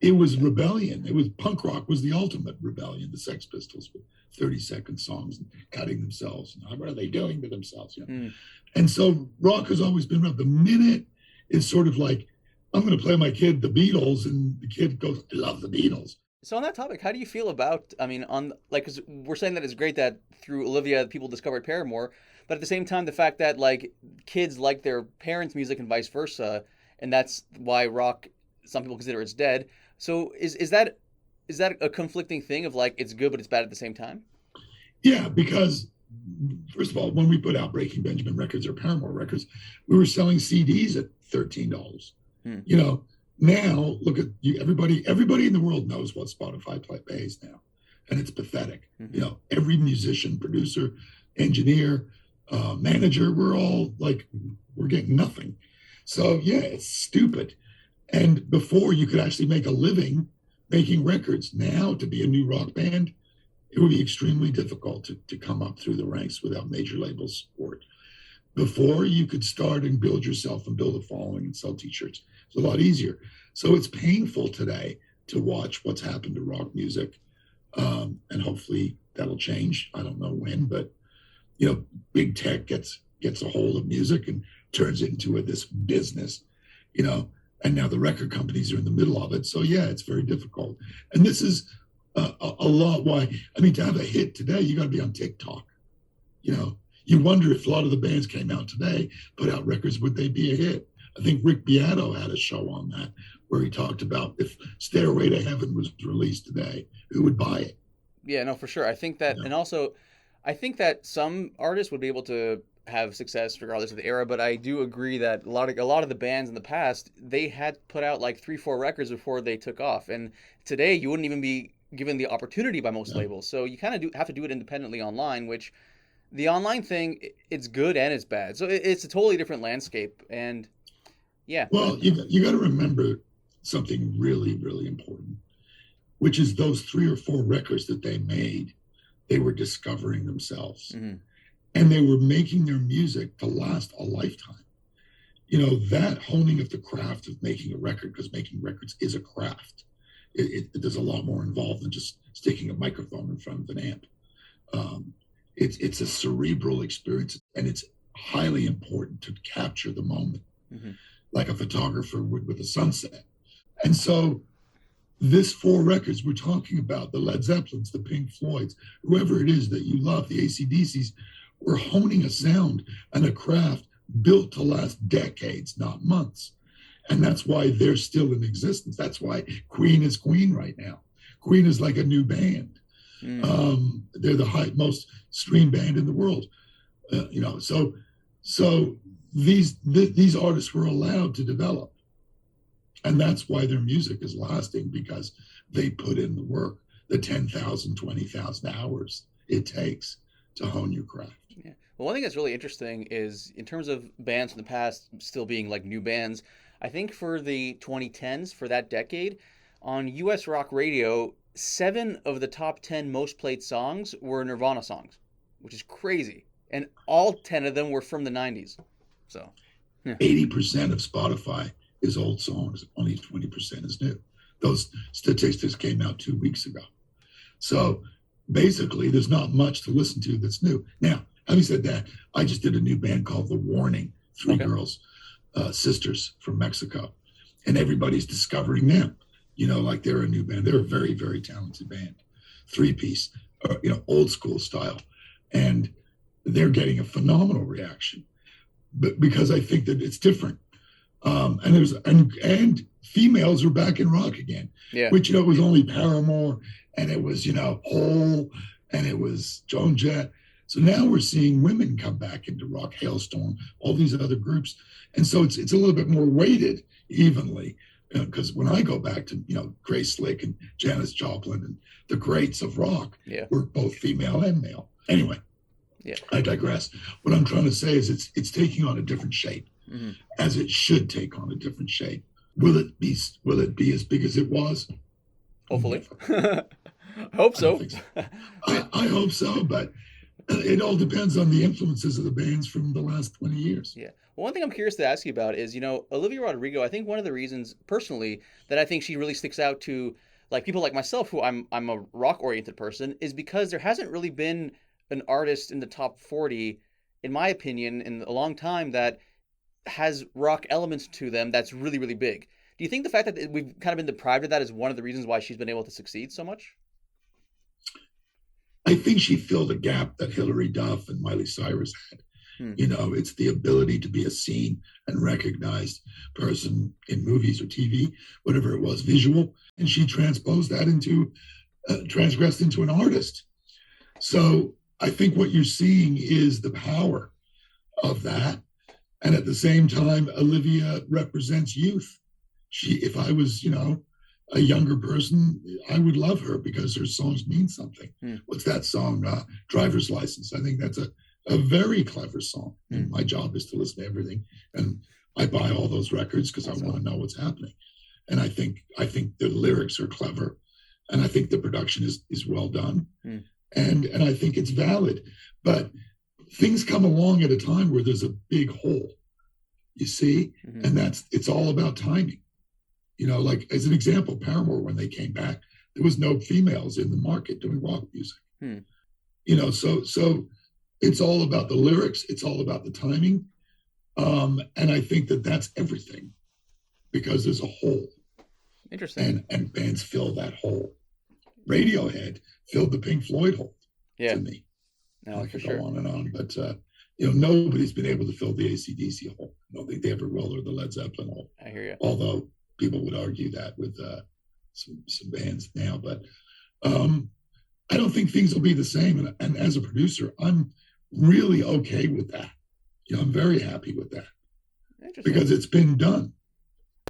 It was rebellion. It was punk rock was the ultimate rebellion. The Sex Pistols with 30-second songs and cutting themselves. And what are they doing to themselves? And so rock has always been around. The minute it's sort of like, I'm going to play my kid the Beatles, and the kid goes, I love the Beatles. So on that topic, how do you feel about, I mean, because we're saying that it's great that through Olivia, people discovered Paramore, but at the same time, the fact that like kids like their parents' music and vice versa, and that's why rock, some people consider it's dead. So is that a conflicting thing of like, it's good, but it's bad at the same time? Yeah, because first of all, when we put out Breaking Benjamin records or Paramore records, we were selling CDs at $13. Now look at you. Everybody in the world knows what Spotify pays now, and it's pathetic. Every musician, producer, engineer, manager, we're all like, we're getting nothing. So yeah, it's stupid. And before you could actually make a living making records. Now to be a new rock band, it would be extremely difficult to come up through the ranks without major label support. Before, you could start and build yourself and build a following and sell t-shirts. It's a lot easier. So it's painful today to watch what's happened to rock music. And hopefully that'll change. I don't know when, but big tech gets a hold of music and turns it into this business, and now the record companies are in the middle of it. So yeah, it's very difficult. And this is a lot why, I mean, to have a hit today, you got to be on TikTok. You wonder if a lot of the bands came out today, put out records, would they be a hit? I think Rick Beato had a show on that where he talked about if Stairway to Heaven was released today, who would buy it? Yeah, no, for sure. I think that, and also, I think that some artists would be able to have success regardless of the era, but I do agree that a lot of the bands in the past, they had put out like 3-4 records before they took off, and today you wouldn't even be given the opportunity by most labels. So you kind of have to do it independently online, which the online thing, it's good and it's bad. So it's a totally different landscape, and yeah. Well, you got to remember something really, really important, which is those 3 or 4 records that they made, they were discovering themselves. Mm-hmm. And they were making their music to last a lifetime. That honing of the craft of making a record, because making records is a craft. There's a lot more involved than just sticking a microphone in front of an amp. It's a cerebral experience, and it's highly important to capture the moment, mm-hmm. like a photographer would with a sunset. And so this 4 records we're talking about, the Led Zeppelins, the Pink Floyds, whoever it is that you love, the AC/DCs, we're honing a sound and a craft built to last decades, not months. And that's why they're still in existence. That's why Queen is Queen right now. Queen is like a new band. Mm. They're the most streamed band in the world. So these artists were allowed to develop. And that's why their music is lasting, because they put in the work, the 10,000, 20,000 hours it takes to hone your craft. Yeah. Well, one thing that's really interesting is in terms of bands from the past still being like new bands, I think for the 2010s, for that decade, on US rock radio, 7 of the top 10 most played songs were Nirvana songs, which is crazy. And all 10 of them were from the 90s. So, yeah. 80% of Spotify is old songs, only 20% is new. Those statistics came out 2 weeks ago. So basically, there's not much to listen to that's new. Now, having said that, I just did a new band called The Warning, three girls, sisters from Mexico, and everybody's discovering them. You know, like they're a new band. They're a very, very talented band, 3-piece, old school style. And they're getting a phenomenal reaction, but because I think that it's different. And females are back in rock again, which, it was only Paramore, and it was, Hole, and it was Joan Jett. So now we're seeing women come back into rock, Hailstorm, all these other groups. And so it's a little bit more weighted evenly, because when I go back to, Grace Slick and Janis Joplin and the greats of rock, were both female and male. Anyway, I digress. What I'm trying to say is it's taking on a different shape. Mm-hmm. As it should take on a different shape. Will it be as big as it was? Hopefully. I hope so. I hope so, but it all depends on the influences of the bands from the last 20 years. Yeah. Well, one thing I'm curious to ask you about is, Olivia Rodrigo, I think one of the reasons personally that I think she really sticks out to like people like myself, who I'm a rock oriented person, is because there hasn't really been an artist in the top 40, in my opinion, in a long time that has rock elements to them that's really, really big. Do you think the fact that we've kind of been deprived of that is one of the reasons why she's been able to succeed so much? I think she filled a gap that Hilary Duff and Miley Cyrus had. It's the ability to be a seen and recognized person in movies or TV, whatever it was, visual. And she transgressed into an artist. So I think what you're seeing is the power of that. And at the same time, Olivia represents youth. If I was, a younger person, I would love her because her songs mean something. What's that song? Driver's License. I think that's a very clever song. And my job is to listen to everything. And I buy all those records because I want to know what's happening. And I think the lyrics are clever. And I think the production is well done. And I think it's valid. But things come along at a time where there's a big hole, you see, and it's all about timing. Like as an example, Paramore, when they came back, there was no females in the market doing rock music. So it's all about the lyrics. It's all about the timing. And I think that's everything, because there's a hole. Interesting. And bands fill that hole. Radiohead filled the Pink Floyd hole to me. No, I could go on and on, but nobody's been able to fill the AC/DC hole. I don't think they ever will, or the Led Zeppelin hole. I hear you. Although people would argue that with some bands now, but I don't think things will be the same. And as a producer, I'm really okay with that. I'm very happy with that because it's been done.